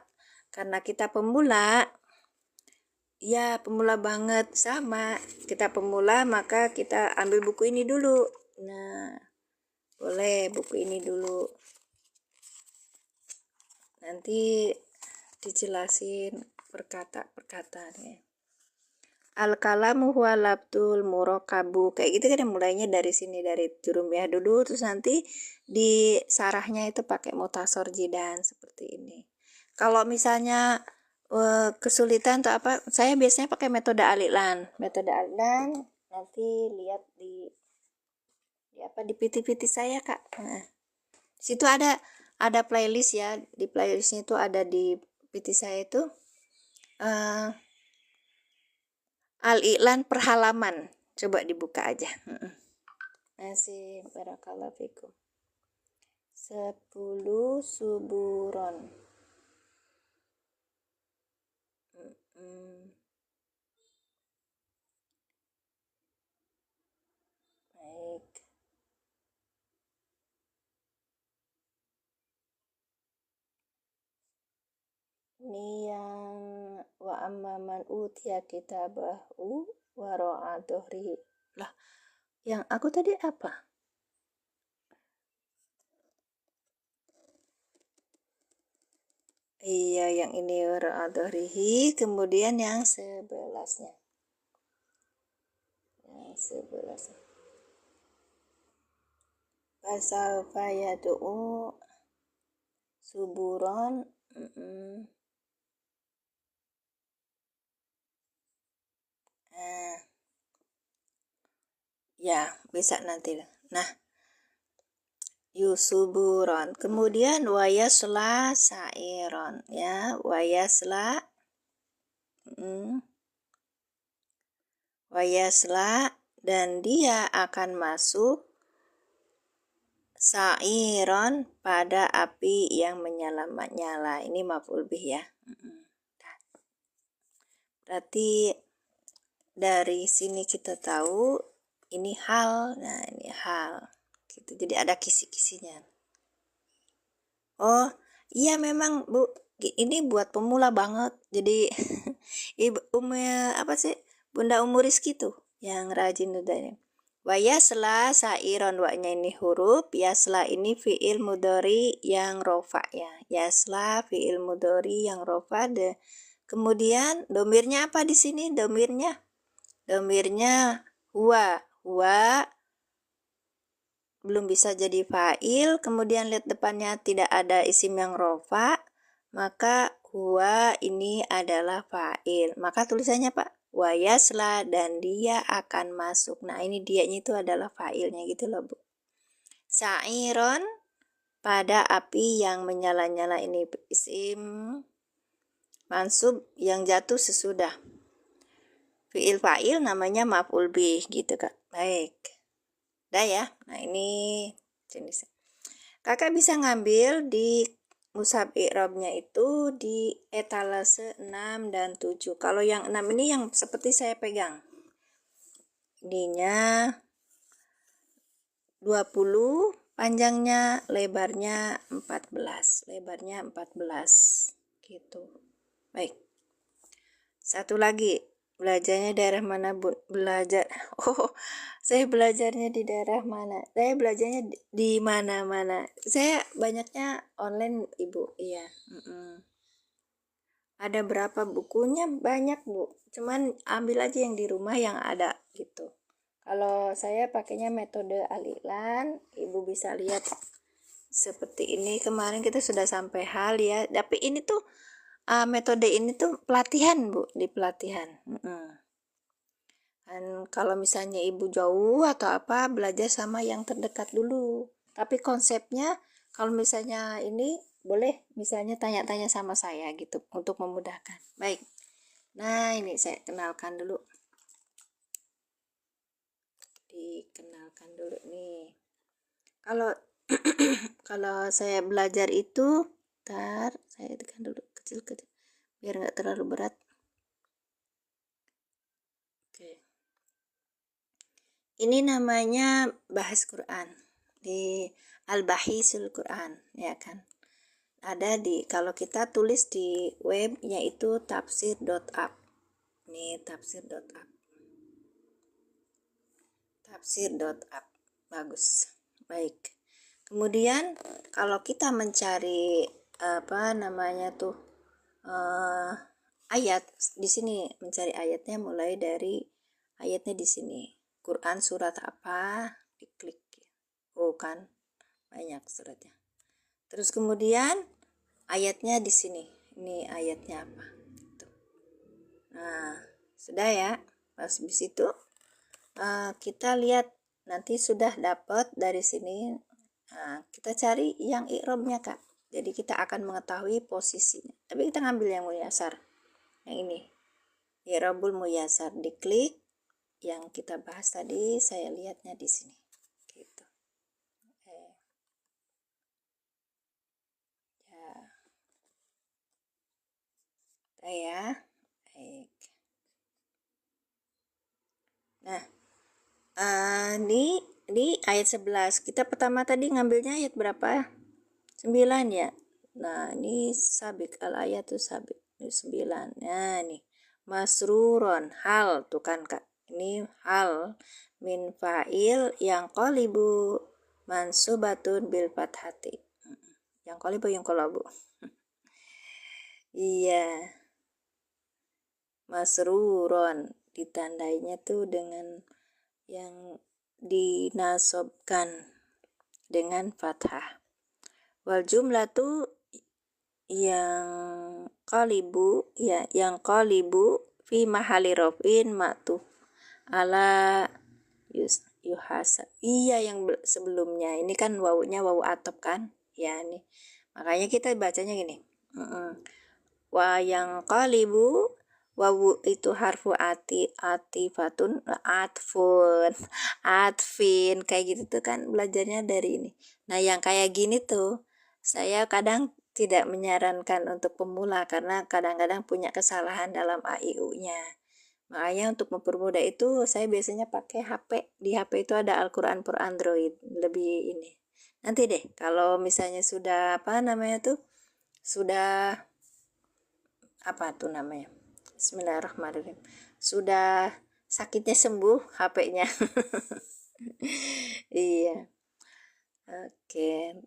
S1: kita pemula, ya pemula banget, sama kita pemula, maka kita ambil buku ini dulu. Nah, boleh buku ini dulu, nanti dijelasin perkataannya. Al-kalamu huwa labdul murakabu, kayak gitu kan. Mulainya dari sini, dari jurumiyah dulu, terus nanti di sarahnya itu pakai mutasor jidan seperti ini. Kalau misalnya kesulitan atau apa, saya biasanya pakai metode alilan. Nanti lihat di PT saya, Kak. Nah, situ ada playlist ya. Di playlistnya itu ada di PT saya itu uh, Al-I'lan per halaman. Coba dibuka aja. Masih barakallahu fikum. 10 suburon. Baik. Ini yang wa amman utiya kitabahu wara'a dhuhrihi. Lah, yang aku tadi apa? Iya, yang ini wara'a dhuhrihi, kemudian yang 11-nya. Yang 11. Fasawfa yad'u suburon. Ya, bisa nanti. Nah, yusuburon. Kemudian wayasla sairon, ya, wayasla wayasla, dan dia akan masuk sairon, pada api yang menyala-nyala. Ini maf'ul bih ya. Berarti dari sini kita tahu ini hal. Nah, ini hal gitu. Jadi ada kisi-kisinya. Oh iya, memang Bu, ini buat pemula banget. Jadi ibu apa sih, Bunda Umuris gitu yang rajin udah ini. Wa yasla sairon, wa-nya ini huruf, yasla ini fiil mudhari yang rofa ya. Yasla fiil mudhari yang rofa deh. Kemudian domirnya apa di sini? Domirnya huwa. Belum bisa jadi fa'il, kemudian lihat depannya tidak ada isim yang rofa, maka huwa ini adalah fa'il. Maka tulisannya Pak, wa yasla, dan dia akan masuk. Nah, ini dianya itu adalah fa'ilnya gitu loh Bu. Sa'iron, pada api yang menyala-nyala, ini isim mansub yang jatuh sesudah fi'il fa'il, namanya maf'ul bih gitu Kak. Baik. Udah ya. Nah, ini jenis. Kakak bisa ngambil di mushaf i'rabnya itu di etalase 6 dan 7. Kalau yang 6 ini yang seperti saya pegang. Ininya 20, panjangnya, lebarnya 14. Lebarnya 14 gitu. Baik. Satu lagi. Belajarnya daerah mana, Bu? Belajar. Oh, saya belajarnya di daerah mana? Saya belajarnya di mana-mana. Saya banyaknya online, Ibu. Iya. Ada berapa bukunya? Banyak, Bu. Cuman ambil aja yang di rumah yang ada gitu. Kalau saya pakainya metode Al-I'lan, Ibu bisa lihat seperti ini. Kemarin kita sudah sampai hal ya. Tapi ini tuh metode ini tuh pelatihan, Bu, di pelatihan. Dan kalau misalnya Ibu jauh atau apa, belajar sama yang terdekat dulu. Tapi konsepnya kalau misalnya ini boleh misalnya tanya-tanya sama saya gitu untuk memudahkan. Baik. Nah, ini saya kenalkan dulu. Dikenalkan dulu nih. Kalau kalau saya belajar itu, saya tekan dulu kecil-kecil biar nggak terlalu berat. Oke. Ini namanya bahas Quran di Al-Bahisul Quran, ya kan? Ada di, kalau kita tulis di web yaitu tafsir.app. Ini tafsir.app. Tafsir.app. Bagus. Baik. Kemudian kalau kita mencari apa namanya tuh ayat di sini, mencari ayatnya mulai dari ayatnya di sini. Quran surat apa? Diklik. Oh kan, banyak suratnya. Terus kemudian ayatnya di sini. Ini ayatnya apa? Tuh. Nah, sudah ya. Pas di situ kita lihat nanti sudah dapat dari sini. Nah, kita cari yang i'rabnya Kak. Jadi kita akan mengetahui posisinya. Tapi kita ngambil yang muyasar. yang ini i'rabul muyasar, diklik yang kita bahas tadi, saya lihatnya di sini gitu. Ya, baik. Nah, di ayat 11 kita pertama tadi ngambilnya ayat berapa? 9 ya. Nah, ini sabik al ayat tuh sabik 9. Nah, nih masruron hal tuh kan Kak. Ini hal min fa'il yang qalibu mansubatun bil fathati. Yang qalibu yang qalabu. Iya. Masruron ditandainya tuh dengan yang dinasobkan dengan fathah. Wal jumlah tuh yang qalibu ya, yang qalibu fi mahali rofin ma'tuf ala yuhasa. Iya, yang sebelumnya ini kan wawunya wawu atop kan ya, nih makanya kita bacanya gini. Wa yang qalibu wawu itu harfu atifatun atfin kayak gitu tuh kan belajarnya dari ini. Nah, yang kayak gini tuh saya kadang tidak menyarankan untuk pemula karena kadang-kadang punya kesalahan dalam AIU-nya. Makanya untuk mempermudah itu saya biasanya pakai HP. Di HP itu ada Al-Qur'an for Android, lebih ini. Nanti deh kalau misalnya sudah apa namanya tuh sudah apa tuh namanya? Bismillahirrahmanirrahim. Sudah sakitnya sembuh HP-nya. Iya. Oke.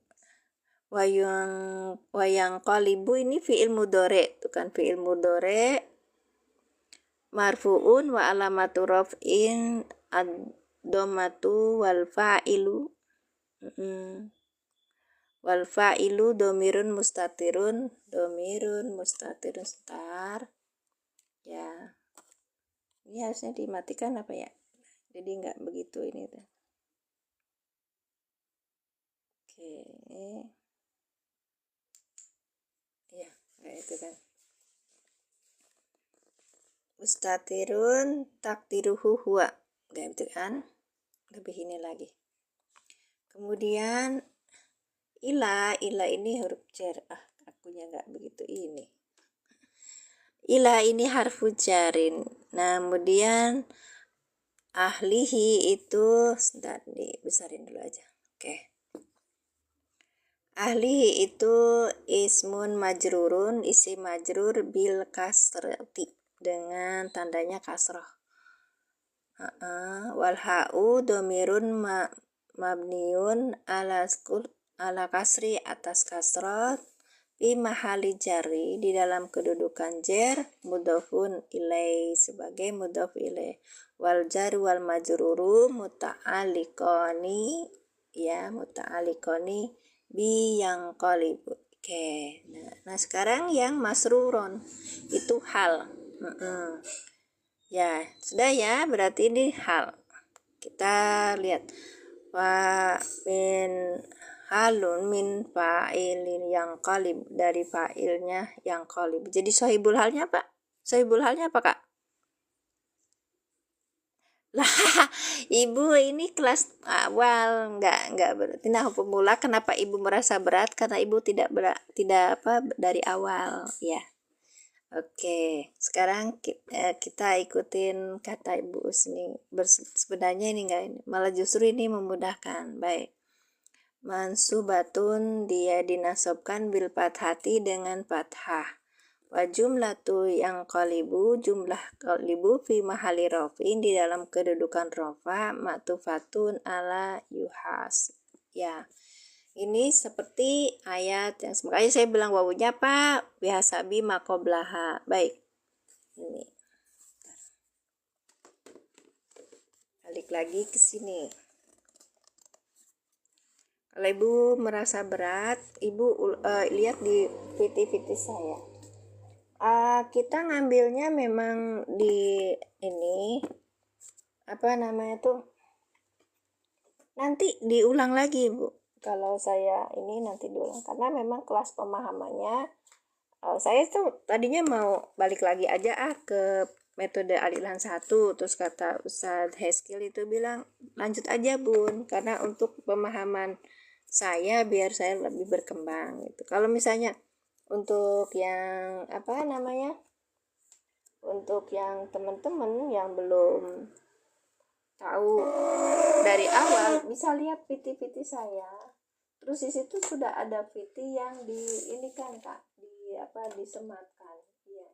S1: Wayang qalibu ini fi'il mudhari, tuh kan fi'il mudhari marfu'un wa alamatu raf'in ad-dhammatu wal fa'ilu domirun mustatirun star ya. Ini harusnya dimatikan apa ya, jadi nggak begitu ini tuh. Oke ya, kayak itu kan mustatirun takdiruhu huwa, kayak itu kan, lebih ini lagi. Kemudian ila ini huruf jar, akunya nggak begitu ini. Ila ini harfu jarin. Nah, kemudian ahlihi itu sebentar dibesarin dulu aja. Oke. Ahlihi itu ismun majrurun, isi majrur bil kasrati dengan tandanya kasroh. Wal ha'u domirun mabniun ala kasri atas kasrot fi mahali jari di dalam kedudukan jar mudhofun ilai sebagai mudhof ilai. Wal jar wal majruru muta'alliqani ya, muta'alliqani bi yang qalibu. Oke. Nah, sekarang yang masruron itu hal. Ya, sudah ya, berarti ini hal. Kita lihat. Wa min halun min fa'ilin yang qalib, dari fa'ilnya yang qalib. Jadi sohibul halnya apa? Sohibul halnya apa, Kak? Lah, Ibu ini kelas awal, enggak berarti nah pemula. Kenapa Ibu merasa berat? Karena Ibu tidak dari awal, ya. Oke, sekarang kita ikutin kata Ibu Usni. Sebenarnya ini enggak ini, malah justru ini memudahkan. Baik. Mansubatun dia dinasobkan bil fathati dengan fathah. Wa jumlatu yang qalibu, jumlah qalibu fi mahali rafin di dalam kedudukan rafa ma'tufatun ala yuhas. Ya. Ini seperti ayat yang makanya saya bilang wawunya apa? Bihasabi maqoblaha. Baik. Ini. Balik lagi ke sini. Kalau Ibu merasa berat, Ibu lihat di VT saya. Kita ngambilnya memang di ini apa namanya tuh? Nanti diulang lagi, Bu. Kalau saya ini nanti diulang karena memang kelas pemahamannya Saya tuh tadinya mau balik lagi aja ke metode aliran satu, terus kata Ustadz Heskil itu bilang lanjut aja Bun, karena untuk pemahaman saya biar saya lebih berkembang gitu. Kalau misalnya untuk yang apa namanya, untuk yang teman-teman yang belum tahu dari awal bisa lihat PT-PT saya. Terus di situ sudah ada PT yang di ini kan Kak, di apa disematkan. Iya.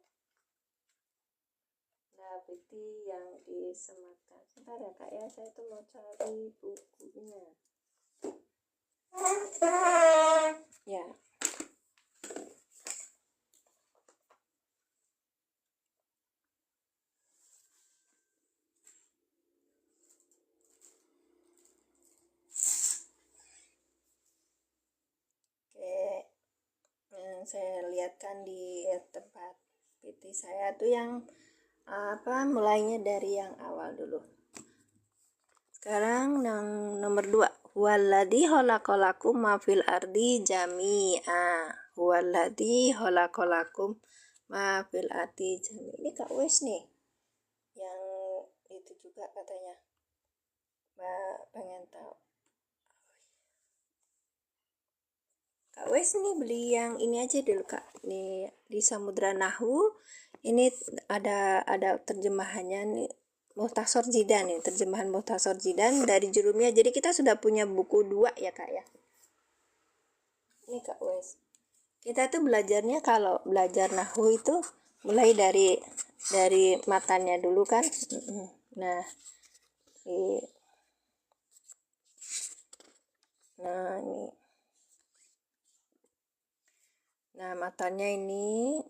S1: Nah, PT yang disematkan. Sebentar ya Kak ya, saya tuh mau cari bukunya. Ya. Oke. Yang saya lihatkan di tempat PT saya tuh yang apa mulainya dari yang awal dulu. Sekarang yang nomor 2, huwaladzi khalaqalakum ma fil ardi jami'a. Huwaladzi khalaqalakum ma fil ardi jami'a. Ini Kak Wes nih. Yang itu juga katanya. Mbak pengen tahu. Kak Wes nih beli yang ini aja dulu Kak. Nih di Samudra Nahu. Ini ada terjemahannya nih. Muhtasor Jidan nih, terjemahan Muhtasor Jidan dari Jurumiyah. Jadi kita sudah punya buku 2 ya Kak ya. Ini Kak Wes. Kita tuh belajarnya kalau belajar Nahu itu mulai dari matanya dulu kan. Nah, ini. Nah, matanya ini.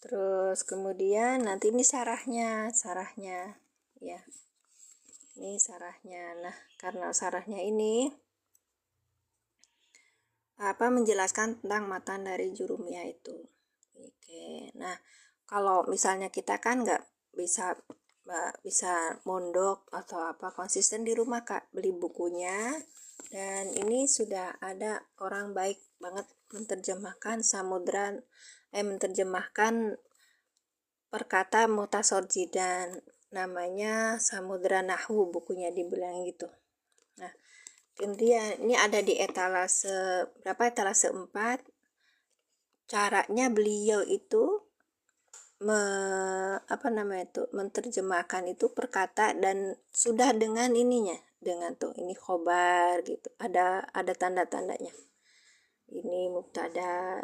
S1: Terus kemudian nanti ini sarahnya ya. Ini sarahnya. Nah, karena sarahnya ini apa menjelaskan tentang matan dari Jurumiyah itu. Oke. Nah, kalau misalnya kita kan nggak bisa mondok atau apa konsisten di rumah Kak, beli bukunya. Dan ini sudah ada orang baik banget menerjemahkan menerjemahkan perkata Muhtasor Jidan, namanya Samudra Nahu bukunya dibilang gitu. Nah, kemudian ini ada di etalase berapa, etalase 4. Caranya beliau itu menerjemahkan itu perkata dan sudah dengan ininya, dengan tuh ini khobar gitu, ada tanda-tandanya. Ini mubtada,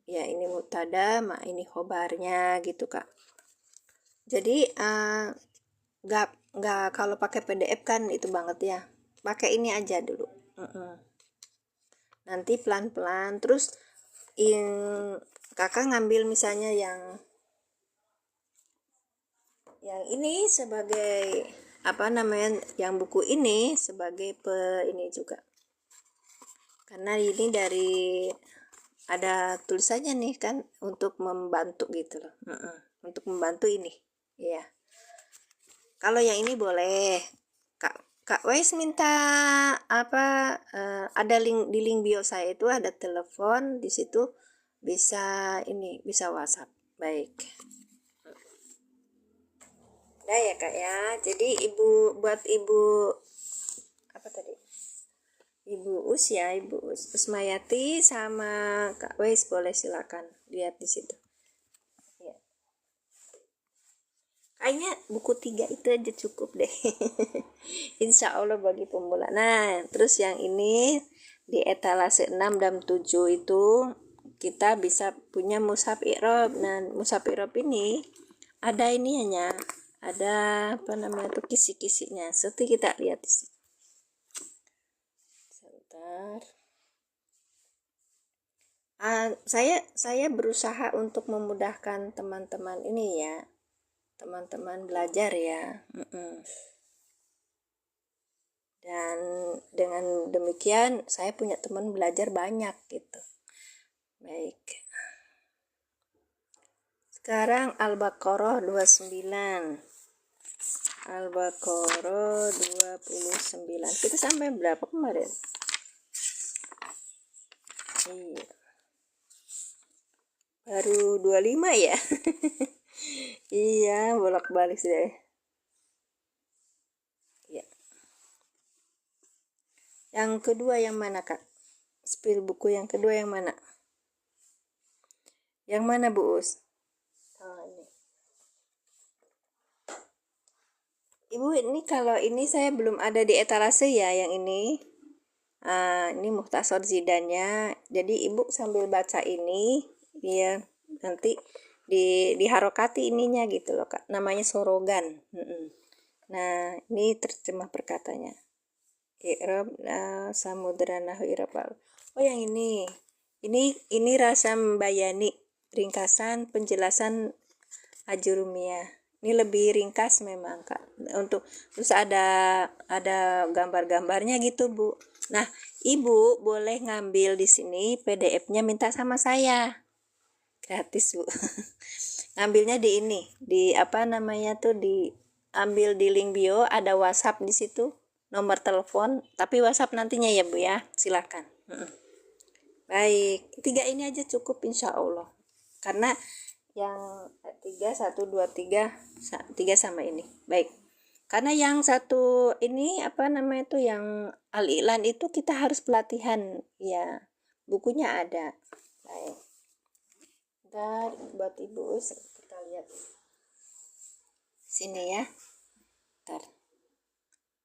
S1: ya ini mubtada, ini khobarnya gitu Kak. Jadi nggak kalau pakai PDF kan itu banget ya, pakai ini aja dulu. Nanti pelan-pelan terus kakak ngambil misalnya yang ini sebagai apa namanya, yang buku ini sebagai ini juga, karena ini dari ada tulisannya nih kan untuk membantu gitu loh. Untuk membantu ini ya. Kalau yang ini boleh Kak Wes minta apa, ada di link bio saya itu ada telepon, di situ bisa bisa WhatsApp. Baik. Nah ya Kak ya. Jadi buat ibu apa tadi? Ibu Usmayati sama Kak Wes boleh silakan lihat di situ. Ya. Kayaknya buku 3 itu aja cukup deh. Insya Allah bagi pemula. Nah, terus yang ini di etalase 6 dan 7 itu kita bisa punya mushaf i'rab. Nah, mushaf i'rab ini ada ininya, ada apa namanya tuh kisi-kisinya. Seperti kita lihat di sini. Sebentar. Saya berusaha untuk memudahkan teman-teman ini ya. Teman-teman belajar ya. Dan dengan demikian saya punya teman belajar banyak gitu. Baik. Sekarang Al-Baqarah 29. Al-Baqarah 29. Kita sampai berapa kemarin? Iya. Baru 25 ya. Iya, bolak-balik sih. Ya. Yang kedua yang mana, Kak? Spill buku yang kedua yang mana? Yang mana, Bu Us? Oh, ini. Ibu, ini kalau ini saya belum ada di etalase ya, yang ini. Ini Mukhtasar Zidannya. Jadi ibu sambil baca ini, ya nanti diharokati ininya gitu loh, Kak. Namanya sorogan. Nah, ini terjemah perkatanya. I'rab samudra nahu i'rab. Oh, yang ini. Ini rasa membayani, ringkasan penjelasan Ajurumiyah. Ini lebih ringkas memang, Kak. Terus ada gambar-gambarnya gitu, Bu. Nah, Ibu boleh ngambil di sini PDF-nya, minta sama saya. Gratis, Bu. Ngambilnya di ini, di apa namanya tuh, ambil di link bio, ada WhatsApp di situ, nomor telepon, tapi WhatsApp nantinya ya, Bu ya. Silakan. Baik, 3 ini aja cukup insya Allah. Karena yang 3 1 2 3 sama ini. Baik. Karena yang satu ini apa namanya itu yang al-i'lan itu kita harus pelatihan ya. Bukunya ada. Baik. Ntar buat Ibu kita lihat sini ya. Ntar.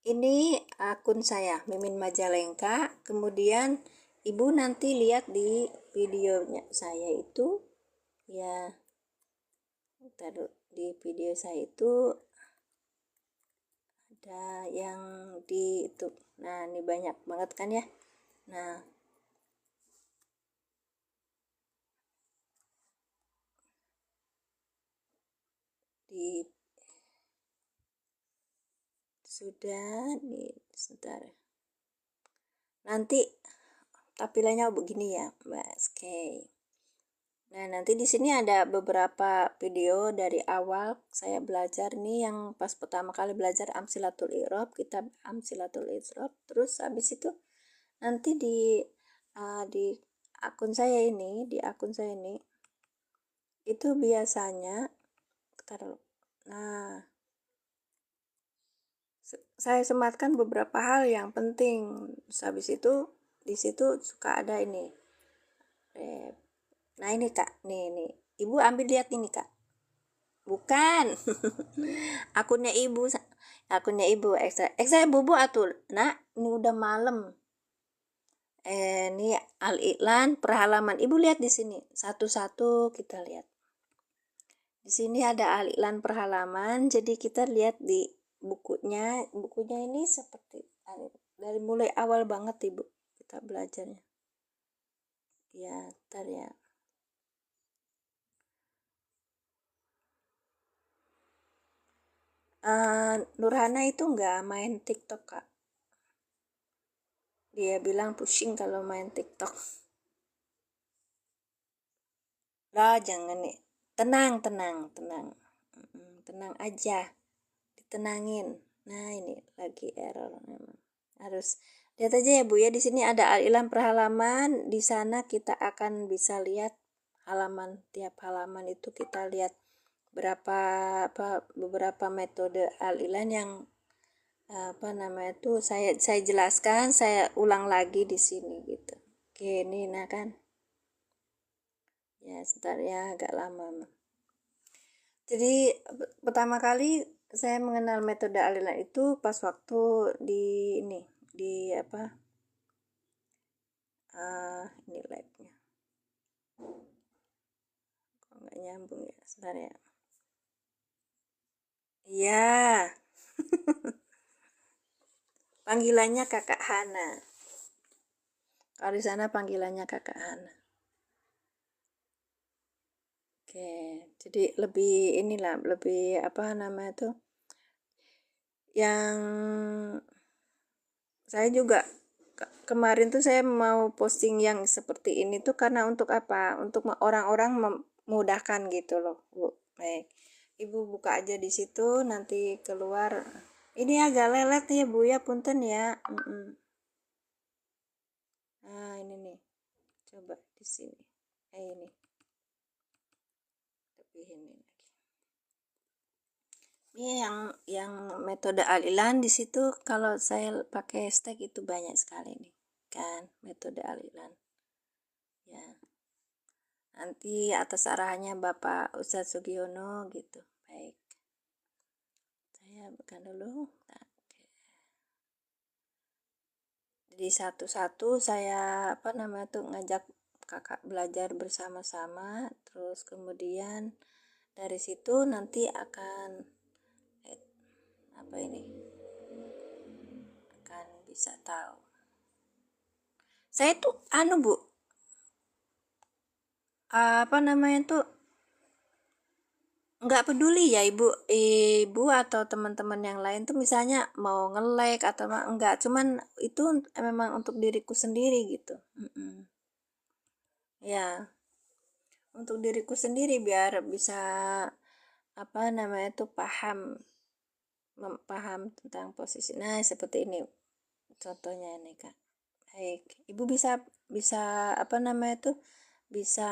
S1: Ini akun saya Mimin Majalengka. Kemudian Ibu nanti lihat di videonya saya itu ya. Taruh di video saya itu ada yang di itu. Nah, ini banyak banget kan ya. Nah, di sudah nih sebentar. Nanti tampilannya begini ya, Mbak. Oke. Nah, nanti di sini ada beberapa video dari awal saya belajar nih, yang pas pertama kali belajar Amsilatul I'rab, kitab Amsilatul I'rab. Terus habis itu nanti di akun saya ini, itu biasanya nah, saya sematkan beberapa hal yang penting. Terus habis itu di situ suka ada ini. Nah, ini Kak, nih. Ibu ambil lihat ini, Kak. Bukan. akunnya ibu ekstra bubu atul. Nah, ini udah malam. Ini al-i'lan per halaman. Ibu lihat di sini. Satu-satu kita lihat. Di sini ada al-i'lan per halaman. Jadi kita lihat di bukunya. Bukunya ini seperti dari mulai awal banget Ibu kita belajarnya. Ya, ntar ya. Nurhana itu nggak main TikTok, Kak. Dia bilang pusing kalau main TikTok. Lah, jangan nih. Tenang. Tenang aja. Ditenangin. Nah, ini lagi error memang. Harus lihat aja ya, Bu ya. Di sini ada al-i'lan per halaman. Di sana kita akan bisa lihat halaman, tiap halaman itu kita lihat beberapa metode al-i'lan yang apa namanya itu saya jelaskan, saya ulang lagi di sini gitu. Oke, ini nah kan. Ya, sebentar ya, agak lama. Jadi pertama kali saya mengenal metode al-i'lan itu pas waktu di ini, di apa? Ini live-nya. Kok nggak nyambung ya? Sebentar ya. Iya. Panggilannya Kakak Hana. Kalau di sana panggilannya Kakak Hana. Oke, jadi lebih apa namanya tuh? Yang saya juga kemarin tuh saya mau posting yang seperti ini tuh karena untuk apa? Untuk orang-orang memudahkan gitu loh, Bu. Baik. Ibu buka aja di situ, nanti keluar. Ini agak lelet ya, Bu ya, punten ya. Nah, ini nih. Coba di sini. Ini. lebih ini lagi. Ini yang metode alilan di situ kalau saya pakai hashtag itu banyak sekali nih kan, metode alilan ya. Nanti atas arahannya Bapak Ustadz Sugiono gitu. Baik, saya bukan dulu. Oke. Jadi satu-satu saya tuh ngajak kakak belajar bersama-sama, terus kemudian dari situ nanti akan akan bisa tahu. Saya tuh Bu, tuh nggak peduli ya ibu atau teman-teman yang lain tuh misalnya mau nge-like atau enggak, cuman itu memang untuk diriku sendiri gitu. Ya, untuk diriku sendiri biar bisa paham tentang posisi. Nah, seperti ini contohnya nih Kak. Baik, ibu bisa bisa bisa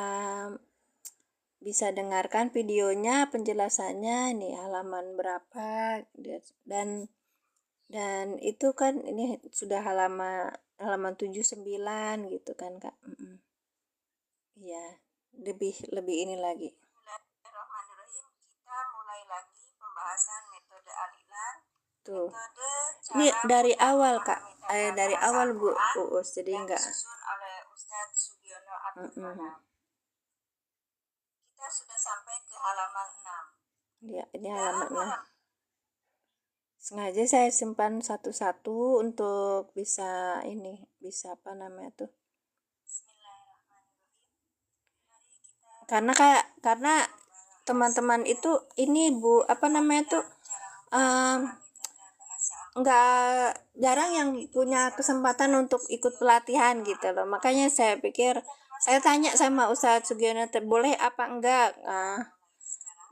S1: bisa dengarkan videonya, penjelasannya nih halaman berapa, dan itu kan ini sudah halaman 79 gitu kan Kak. Iya, lebih ini lagi. Bismillahirrahmanirrahim, kita mulai lagi pembahasan metode alilan. Tuh. Ini dari awal Kak. Dari awal Bu Uus, jadi enggak. Disusun oleh Ustadz Sugiono Abdul. Kita sudah sampai ke halaman 6. Ya, ini halaman 6. Sengaja saya simpan satu-satu untuk bisa karena teman-teman itu ini Bu nggak jarang yang punya kesempatan untuk ikut pelatihan gitu loh, makanya saya pikir saya tanya sama Ustadz Sugiono boleh apa enggak,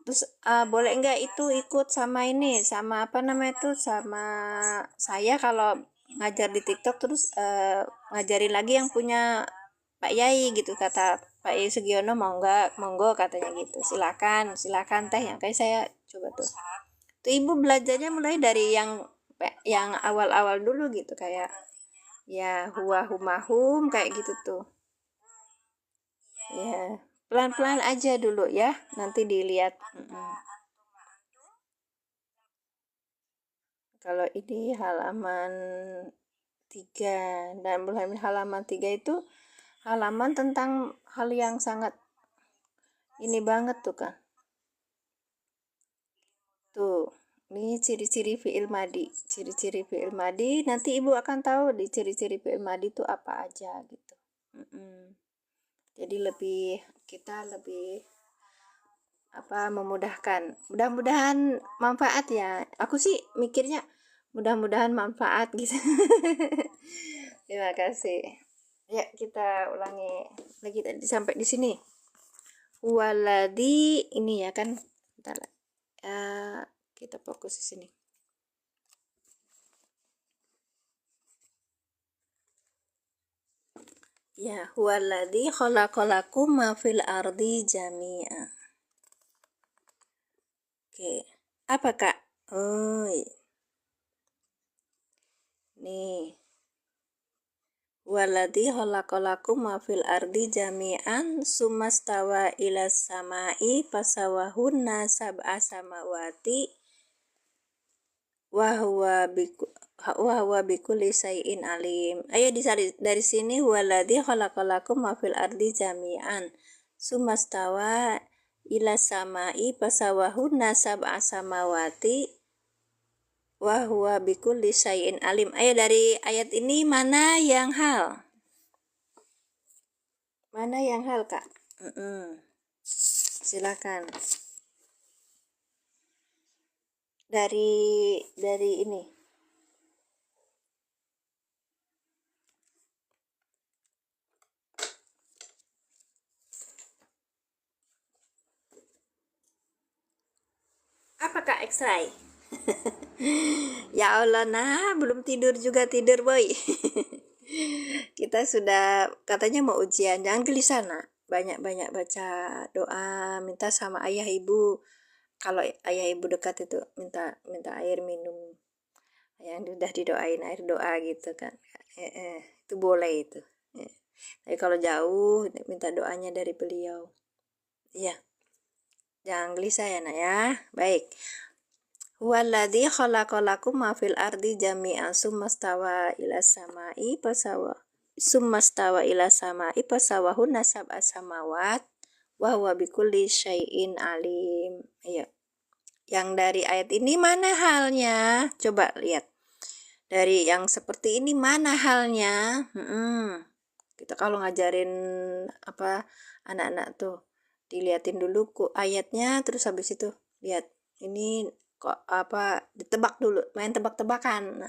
S1: terus boleh enggak itu ikut sama sama sama saya kalau ngajar di TikTok, terus ngajarin lagi yang punya Pak Yai gitu, kata Pak Yai Sugiono. Mau enggak, monggo katanya gitu, silakan teh, yang kayak saya coba tuh ibu belajarnya mulai dari yang awal-awal dulu gitu, kayak ya huwa humahum kayak gitu tuh ya, pelan-pelan aja dulu ya, nanti dilihat. Kalau ini halaman 3, dan mulai halaman 3 itu halaman tentang hal yang sangat ini banget tuh kan. Tuh, ini ciri-ciri fi'il madi. Ciri-ciri fi'il madi, nanti ibu akan tahu di ciri-ciri fi'il madi itu apa aja gitu. Jadi kita lebih memudahkan. Mudah-mudahan manfaat ya. Aku sih mikirnya mudah-mudahan manfaat gitu. Terima kasih. Ya, kita ulangi lagi tadi sampai di sini. Waladi ini ya kan. Bentar. Kita fokus di sini. Ya, huwaladzi khalaqalakum ma fil ardi jami'a. Oke. Apa Kak? Oh, nih. Waladzi khalaqalakum ma fil ardi jami'an sumastawa ilas samai fasawahunna sab'a samawati wa huwa bikulli syai'in alim. Ayo dari sini, waladzi khalaqalakum ma fil ardi jami'an sumastawa ila samai fasawahunna sab'a samawati wa huwa bikulli syai'in alim. Ayo dari ayat ini mana yang hal? Mana yang hal Kak? Silakan. Dari ini. Apa Kak X-ray? Ya Allah, nah belum tidur boy. Kita sudah katanya mau ujian, jangan gelisah nak. banyak-banyak baca doa, minta sama ayah ibu. Kalau ayah ibu dekat itu minta air minum yang udah didoain, air doa gitu kan. Itu boleh itu. Tapi kalau jauh minta doanya dari beliau. Iya. Jangan gelisah ya nak ya. Baik. Huwaladzi khalaqalakum ma fil ardi jami'an summastawa ila samai pasawahunna sab'a samawat wa huwa bikulli syai'in alim. Iya. Yang dari ayat ini mana halnya? Coba lihat. Dari yang seperti ini mana halnya? Kita kalau ngajarin anak-anak tuh diliatin dulu ayatnya, terus habis itu lihat ini kok ditebak dulu, main tebak-tebakan.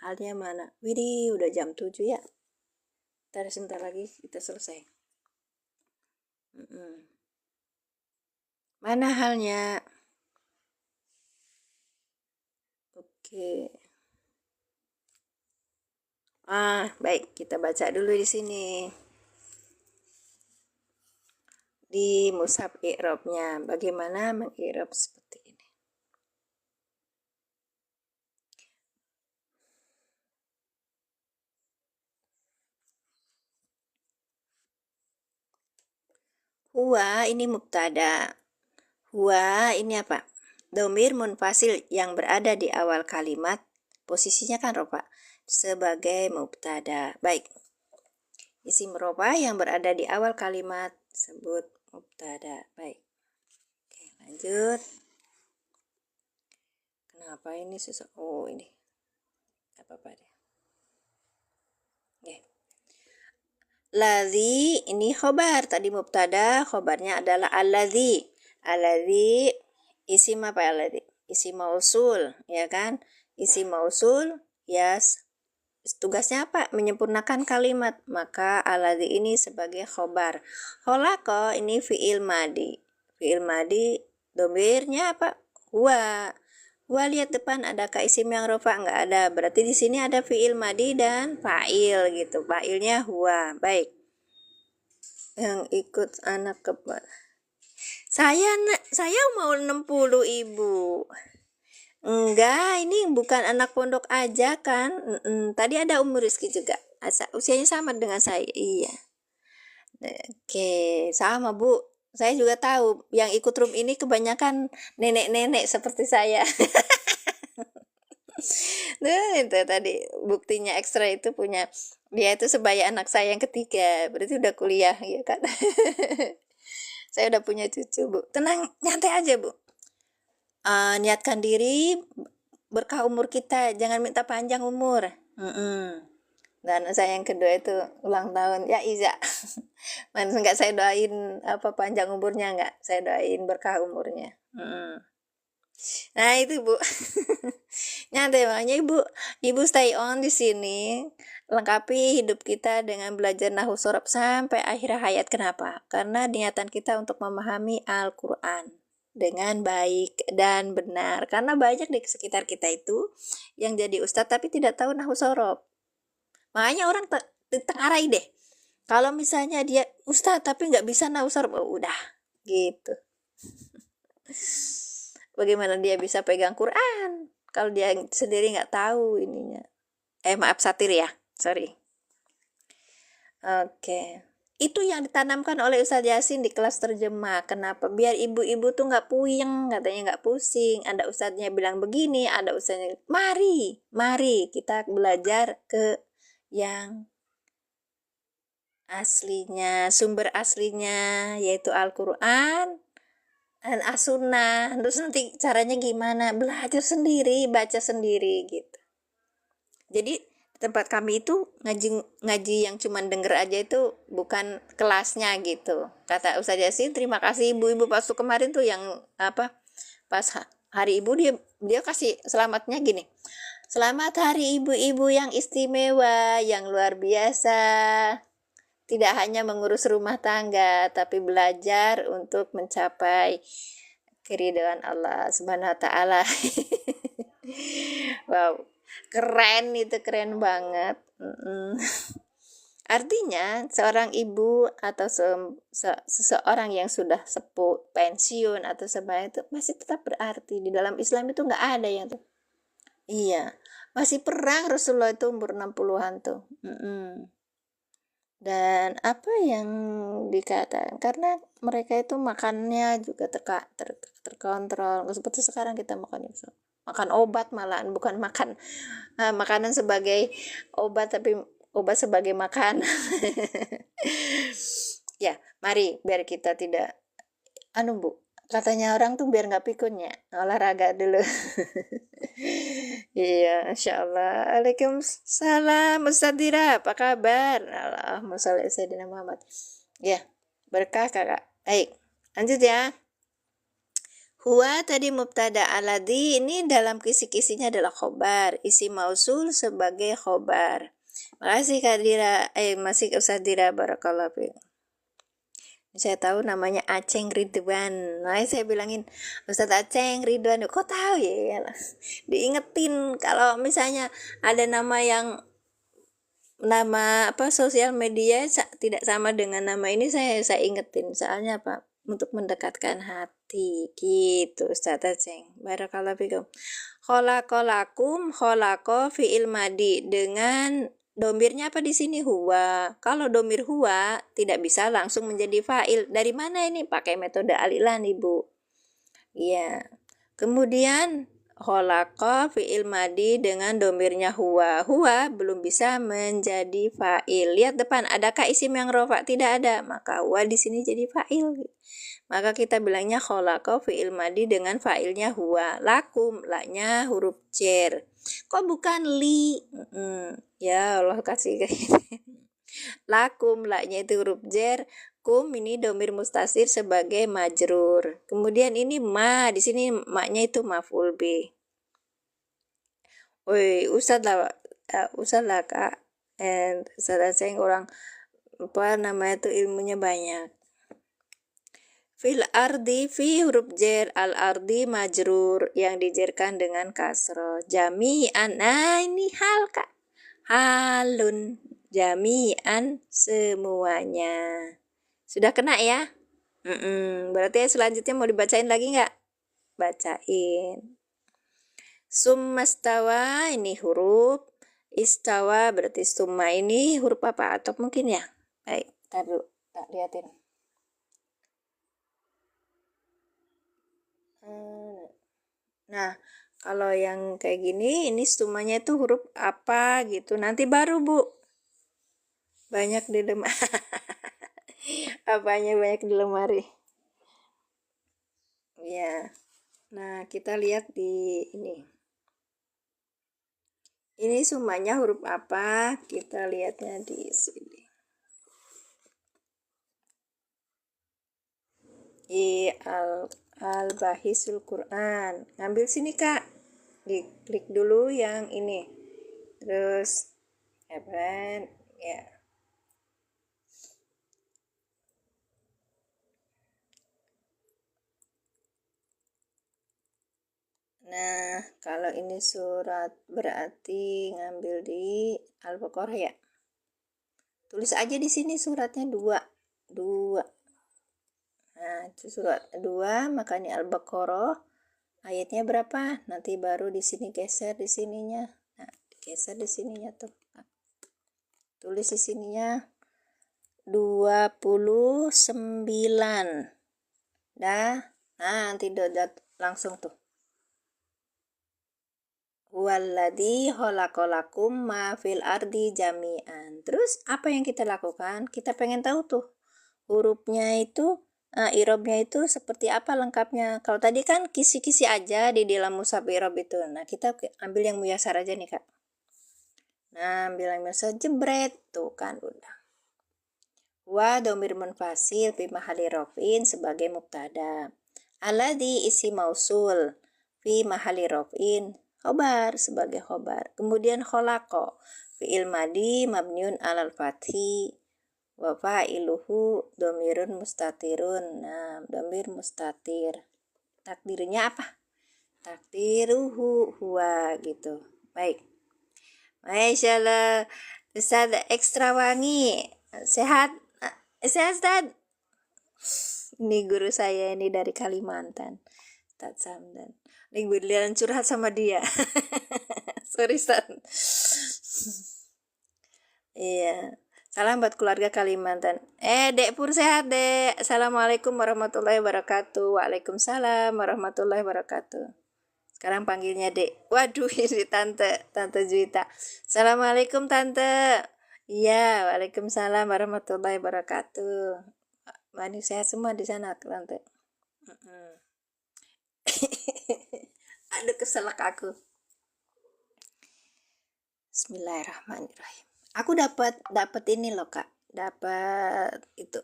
S1: Halnya mana? Widih, udah jam 7 ya. Ntar sebentar lagi kita selesai. Mana halnya? Oke. Baik, kita baca dulu di sini. Di mushaf i'rabnya, bagaimana mengi'rab seperti ini. Huwa ini mubtada. Huwa ini apa? Dhamir munfasil yang berada di awal kalimat, posisinya kan rofa, sebagai mubtada. Baik. Isim rofa yang berada di awal kalimat sebut mubtada. Baik. Oke, lanjut. Kenapa ini susah? Oh, ini. Apa-apa deh. Oke. Ladzi ini khobar, tadi mubtada, khobarnya adalah alladzi. Alladzi isim apa alladzi? Isim mausul, ya kan? Isim mausul, yes. Tugasnya apa? Menyempurnakan kalimat. Maka alladzi ini sebagai khobar. Khalaqa ini fi'il madi. Fi'il madi domirnya apa? Huwa. Huwa lihat depan adakah isim yang rofa? Enggak ada. Berarti di sini ada fi'il madi dan fa'il gitu. Fa'ilnya huwa. Baik. Yang ikut anak saya mau 60 ibu. Enggak, ini bukan anak pondok aja kan. Tadi ada Umur Rizki juga. Usianya sama dengan saya. Iya. Oke, sama Bu. Saya juga tahu yang ikut room ini kebanyakan nenek-nenek seperti saya. Nah, itu tadi buktinya ekstra itu punya dia itu sebaya anak saya yang ketiga. Berarti udah kuliah ya kan. Saya udah punya cucu, Bu. Tenang, nyantai aja, Bu. Niatkan diri berkah umur kita, jangan minta panjang umur. Dan saya yang kedua itu ulang tahun ya Iza. Enggak saya doain panjang umurnya, enggak saya doain berkah umurnya. Nah itu Bu. Nyantai makanya ibu stay on di sini, lengkapi hidup kita dengan belajar nahwu shorof sampai akhir hayat. Kenapa? Karena niatan kita untuk memahami Al-Quran dengan baik dan benar. Karena banyak di sekitar kita itu yang jadi ustadz tapi tidak tahu nahwu shorof. Makanya orang terarai deh. Kalau misalnya dia ustadz tapi nggak bisa nahwu shorof, udah gitu. Bagaimana dia bisa pegang Quran kalau dia sendiri nggak tahu ininya? Maaf satir ya, sorry. Oke. Itu yang ditanamkan oleh Ustadz Yasin di kelas terjemah. Kenapa? Biar ibu-ibu tuh nggak puyeng, katanya nggak pusing. Ada ustadznya bilang begini, ada ustadznya. Mari kita belajar ke yang aslinya, sumber aslinya, yaitu Al-Quran dan As-Sunnah. Terus nanti caranya gimana? Belajar sendiri, baca sendiri gitu. Jadi tempat kami itu ngaji yang cuman denger aja itu bukan kelasnya gitu. Kata Ustaz Yasin, terima kasih ibu-ibu pas kemarin tuh yang pas hari ibu dia kasih selamatnya gini. Selamat hari ibu-ibu yang istimewa, yang luar biasa. Tidak hanya mengurus rumah tangga, tapi belajar untuk mencapai keridhaan Allah Subhanahu wa taala. Wow. Keren banget. Artinya seorang ibu atau seseorang yang sudah sepuh, pensiun atau sebagainya itu masih tetap berarti. Di dalam Islam itu nggak ada yang tuh. Iya, masih perang Rasulullah itu umur 60-an tuh. Dan apa yang dikatakan, karena mereka itu makannya juga terkontrol. Seperti sekarang kita makan obat malahan, bukan makan makanan sebagai obat, tapi obat sebagai makanan. Ya, mari biar kita tidak Bu, katanya orang tuh biar nggak pikun ya, olahraga dulu. Iya, Insya Allah. Waalaikumsalam, Ustaz Dira, apa kabar? Allahumma sholli ala Sayyidina Muhammad. Ya, berkah kakak. Baik, lanjut ya. Huwa tadi mubtada, aladi ini dalam kisi-kisinya adalah khobar, isi mausul sebagai khobar. Makasih Kak Dira, masih Ustaz Dira, barakallahu fiik. Saya tahu namanya Aceng Ridwan. Nah, saya bilangin, Ustadz Aceng Ridwan, kok tahu ya? Diingetin kalau misalnya ada nama yang sosial media tidak sama dengan nama ini, saya ingetin. Soalnya apa? Untuk mendekatkan hati gitu, Ustadz Aceng. Barakallahu fikum. Kholaqalakum, kholaqo fi'il madi dengan domirnya apa di sini? Huwa. Kalau domir huwa tidak bisa langsung menjadi fa'il. Dari mana ini? Pakai metode alilan, Ibu. Iya. Kemudian kholaqa fi'il madi dengan domirnya huwa. Huwa belum bisa menjadi fa'il. Lihat depan, adakah isim yang rofa? Tidak ada. Maka huwa di sini jadi fa'il. Maka kita bilangnya kholaqa fi'il madi dengan fa'ilnya huwa. Lakum, la-nya huruf jar. Kok bukan li? Ya Allah kasih kayak gini. Lakum, la-nya itu huruf jar. Kum ini domir mustasir sebagai majrur. Kemudian ini ma, di sini maknya itu maf'ul bi. Woi, Ustaz lah Kak. Ustaz saya orang itu ilmunya banyak. Fil ardi, fi huruf jar, al ardi majrur yang dijerkan dengan kasro. Jami'an, nah ini hal Kak. Halun, jami'an semuanya. Sudah kena ya? Berarti selanjutnya mau dibacain lagi nggak? Bacain. Summastawa ini huruf. Istawa berarti summa ini huruf apa? Atau mungkin ya? Baik, ntar dulu. Tak liatin. Nah, kalau yang kayak gini, ini summanya itu huruf apa gitu. Nanti baru Bu. Banyak di lemari. Apanya banyak di lemari? Ya. Nah, kita lihat di ini. Ini summanya huruf apa? Kita lihatnya di sini. Di Al-Bahisul Quran. Ngambil sini Kak. Diklik dulu yang ini. Terus ya. Nah, kalau ini surat berarti ngambil di Al-Baqarah ya. Tulis aja di sini suratnya 2. Nah, itu surat 2, makanya Al-Baqarah ayatnya berapa? Nanti baru di sini geser di sininya. Nah, geser di sininya tuh. Tulis di sininya 29. Dah. Nah, nanti langsung tuh. Huwaladzi khalaqalakum ma fil ardi jami'an. Terus apa yang kita lakukan? Kita pengen tahu tuh hurufnya itu, irobnya itu seperti apa lengkapnya. Kalau tadi kan kisi-kisi aja di dalam mushaf irob itu. Nah, kita ambil yang muyasar aja nih Kak. Nah, ambil yang muyasar, jebret tuh kan udah. Wa domir munfasil fi mahali rofin sebagai mubtada. Alladzi isi mausul fi mahali rofin khobar sebagai khobar. Kemudian kholaqo fi'il madi mabniun alal fathi wa fa'iluhu domirun mustatirun. Nah, domir mustatir. Takdirnya apa? Takdiruhu huwa gitu. Baik. Masya Allah. Ustaz ekstra wangi. Sehat. Sehat Ustaz. Ini guru saya ini dari Kalimantan. Ustaz Samdan. Ini berlian curhat sama dia. Sorry Ustaz. Iya. Salam buat keluarga Kalimantan. Dek Pur sehat, Dek. Assalamualaikum warahmatullahi wabarakatuh. Waalaikumsalam warahmatullahi wabarakatuh. Sekarang panggilnya Dek. Waduh, ini Tante Juwita. Assalamualaikum Tante. Iya, waalaikumsalam warahmatullahi wabarakatuh. Ini sehat semua di sana, Tante. Aduh, keselak aku. Bismillahirrahmanirrahim. Aku dapat ini loh Kak, dapat itu.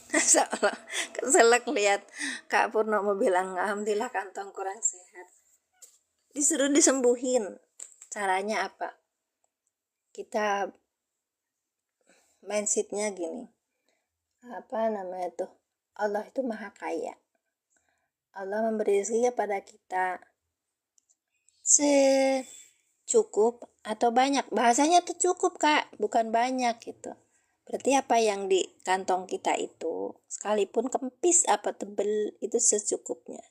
S1: Seolah keselak lihat Kak Purnomo bilang alhamdulillah kantong kurang sehat. Disuruh disembuhin. Caranya apa? Kita mindsetnya gini. Apa namanya tuh? Allah itu maha kaya. Allah memberi rezeki kepada kita secukup atau banyak. Bahasanya tuh cukup Kak, bukan banyak gitu. Berarti apa yang di kantong kita itu, sekalipun kempis apa tebel, itu secukupnya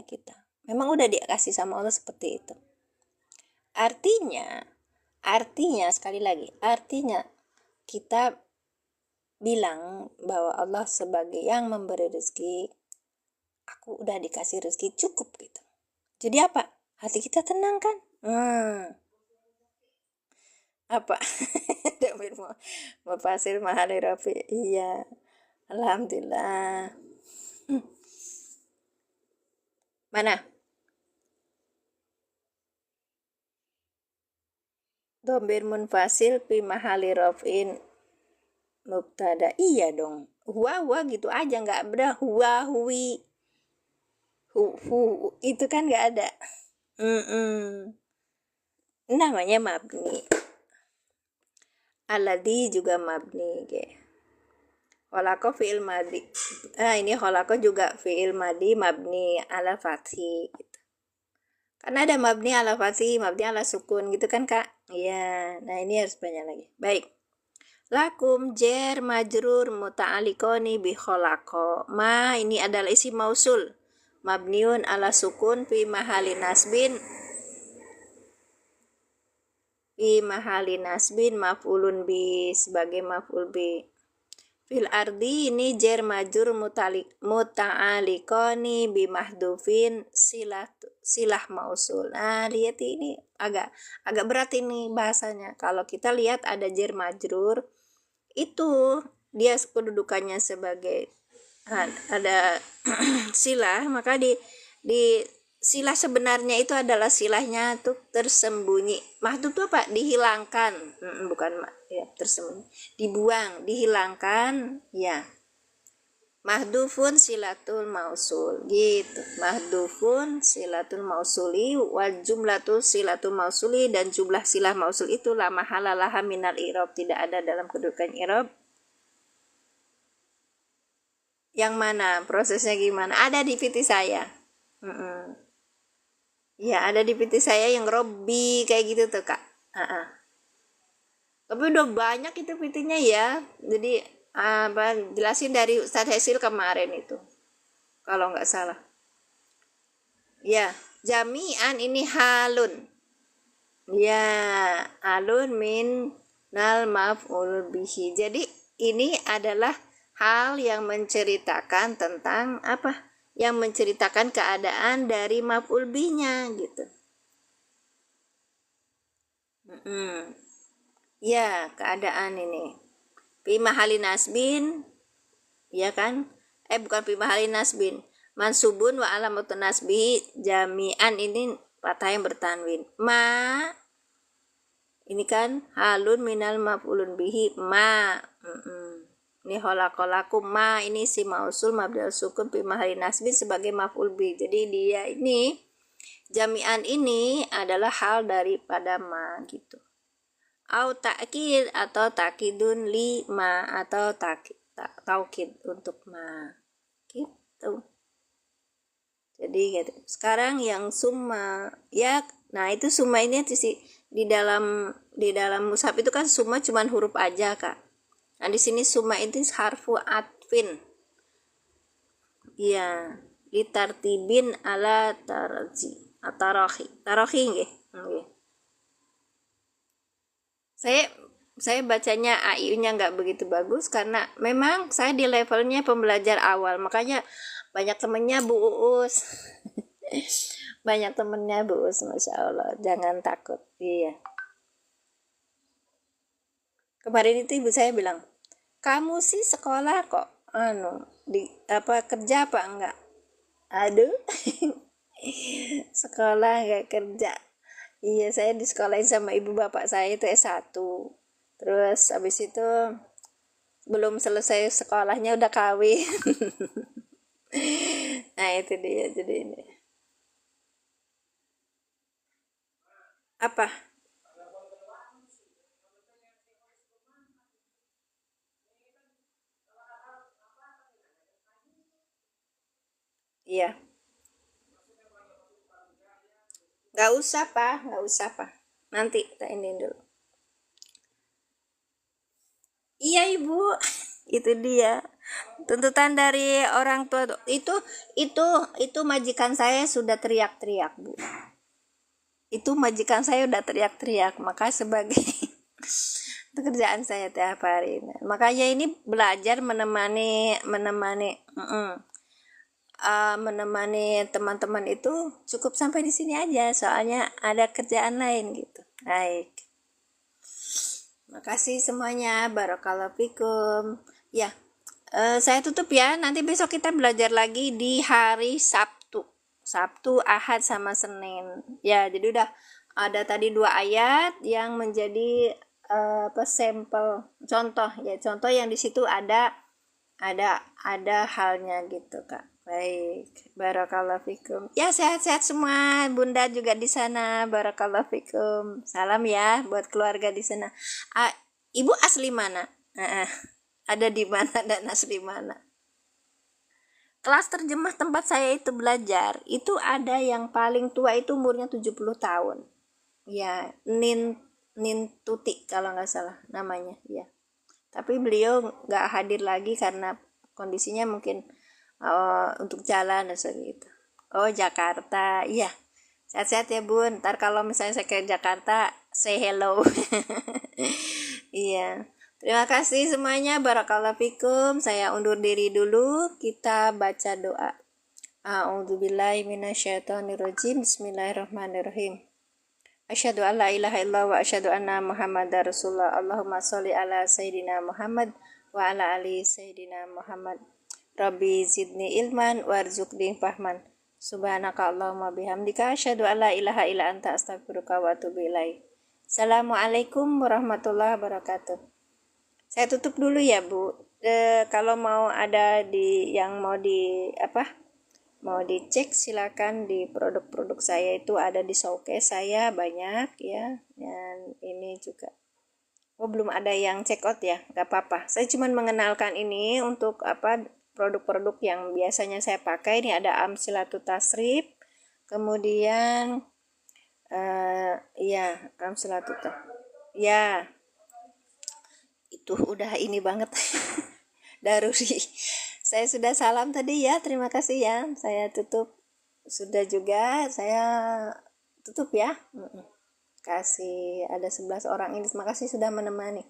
S1: kita. Memang udah dikasih sama Allah seperti itu. Artinya sekali lagi, artinya kita bilang bahwa Allah sebagai yang memberi rezeki, aku udah dikasih rezeki cukup gitu. Jadi apa? Hati kita tenang kan? Apa? Bapak hasil mahali Rafi. Iya. Alhamdulillah. Mana? Dombir munfasil fi mahali rafin mubtada. Iya dong. Huwa gitu aja, nggak ada huwa huwi. Hu itu kan nggak ada. Namanya mabni. Alladhi juga mabni. Kholaqo fi'il madi. Ini kholaqo juga fi'il madi mabni ala fathi gitu. Karena ada mabni ala fathi, mabni ala sukun gitu kan Kak? Iya. Nah ini harus banyak lagi. Baik. Lakum jer majrur muta'alikoni bi kholaqo. Ma ini adalah isim mausul. Mabniun ala sukun fi mahali nasbin. Fi mahali nasbin maf'ulun bi sebagai maf'ul bi. Fil ardi ini jer majur muta'alikoni bi mahdufin silah mausul. Nah lihat ini agak berat ini bahasanya. Kalau kita lihat ada jer majrur, itu dia kedudukannya sebagai ada silah, maka di silah sebenarnya itu adalah silahnya tuh tersembunyi. Mahdhuf itu apa? Dihilangkan. Bukan ya, tersembunyi. Dibuang, dihilangkan, ya. Mahdhufun silatul mausul gitu. Mahdhufun silatul mausuli wal jumlatul silatul mausuli, dan jumlah silah mausul itu la mahalalaha minal i'rab, tidak ada dalam kedudukan i'rab. Yang mana? Prosesnya gimana? Ada di PT saya. Ya, ada di PT saya yang Robby kayak gitu tuh Kak. Tapi udah banyak itu PT-nya ya. Jadi jelasin dari Ustadz Hesil kemarin itu. Kalau nggak salah. Ya, jami'an ini halun. Ya, halun min nal maf'ul bihi. Jadi ini adalah hal yang menceritakan tentang apa? Yang menceritakan keadaan dari maf'ul bihnya gitu. Ya, keadaan ini. Fi mahali nasbin, ya kan? Bukan fi mahali nasbin. Mansubun wa alamatun nasbi jami'an ini patah yang bertanwin. Ma ini kan halun minal maf'ulun bihi ma. Ini kholaqalakum ma, ini si mausul mabdal sukun fi mahali nasbin sebagai maf'ul bi. Jadi dia ini jami'an ini adalah hal daripada ma gitu. Au ta'kid atau ta'kidun li ma, atau taukid untuk ma gitu. Jadi Jadi gitu. Sekarang yang summa ya, nah itu summa ini di dalam mushaf itu kan summa cuman huruf aja kak. Nah di sini summa itu harfu atfin. Iya, litartibin ala tarahi nggih. Nggih. Saya bacanya AIU-nya nggak begitu bagus karena memang saya di levelnya pembelajar awal, makanya banyak temennya Bu Uus. Banyak temennya Bu Uus, Masya Allah, jangan takut. Iya, kemarin itu ibu saya bilang, kamu sih sekolah kok di apa kerja apa enggak? Aduh. Sekolah nggak kerja. Iya, saya disekolahin sama ibu bapak saya itu S1. Terus habis itu belum selesai sekolahnya udah kawin. Nah itu dia, jadi ini apa. Iya, nggak usah pak, nggak usah pak, nanti kita ini dulu. Iya ibu. Itu dia tuntutan dari orang tua tuh. Itu majikan saya sudah teriak-teriak bu. Itu majikan saya udah teriak-teriak, maka sebagai pekerjaan saya tiap hari. Makanya ini belajar menemani menemani menemani teman-teman itu cukup sampai di sini aja, soalnya ada kerjaan lain gitu. Baik, makasih semuanya, barakallahu fikum. Ya, saya tutup ya, nanti besok kita belajar lagi di hari Sabtu, Ahad sama Senin. Ya, jadi udah ada tadi 2 ayat yang menjadi sampel contoh ya, contoh yang di situ ada halnya gitu kak. Baik, barakallahu fikum. Ya sehat-sehat semua, bunda juga di sana, barakallahu fikum. Salam ya buat keluarga di sana. Ibu asli mana? Ada di mana dan asli mana? Kelas terjemah tempat saya itu belajar, itu ada yang paling tua itu umurnya 70 tahun. Ya, Nin Tuti kalau nggak salah namanya, ya. Tapi beliau nggak hadir lagi karena kondisinya mungkin untuk jalan dan segitu. Oh Jakarta, iya. Sehat-sehat ya bun. Ntar kalau misalnya saya ke Jakarta, say hello. Iya. Terima kasih semuanya. Barakallahu fikum. Saya undur diri dulu. Kita baca doa. A'udzubillahi minasyaitonirrajim. Bismillahirrahmanirrahim. Asyhadu an la ilaha illallah wa asyhadu anna Muhammadar Rasulullah. Allahumma sholli ala sayyidina Muhammad wa ala ali sayyidina Muhammad. Rabbi zidni ilman warzuqni fahman. Subhanaka Allahumma bihamdika asyhadu an la ilaha illa anta astaghfiruka wa atubu ilaik. Assalamualaikum warahmatullahi wabarakatuh. Saya tutup dulu ya, Bu. Kalau mau ada yang mau dicek silakan di produk-produk saya itu ada di showcase saya banyak ya. Dan ini juga. Oh, belum ada yang check out ya, nggak apa-apa. Saya cuma mengenalkan ini untuk produk-produk yang biasanya saya pakai. Ini ada Amsilatut Tasrif, kemudian ya Amsilatut, ya itu udah ini banget. Daruri. Saya sudah salam tadi ya, terima kasih ya. Saya tutup sudah juga, saya tutup ya. Kasih ada 11 orang ini, terima kasih sudah menemani.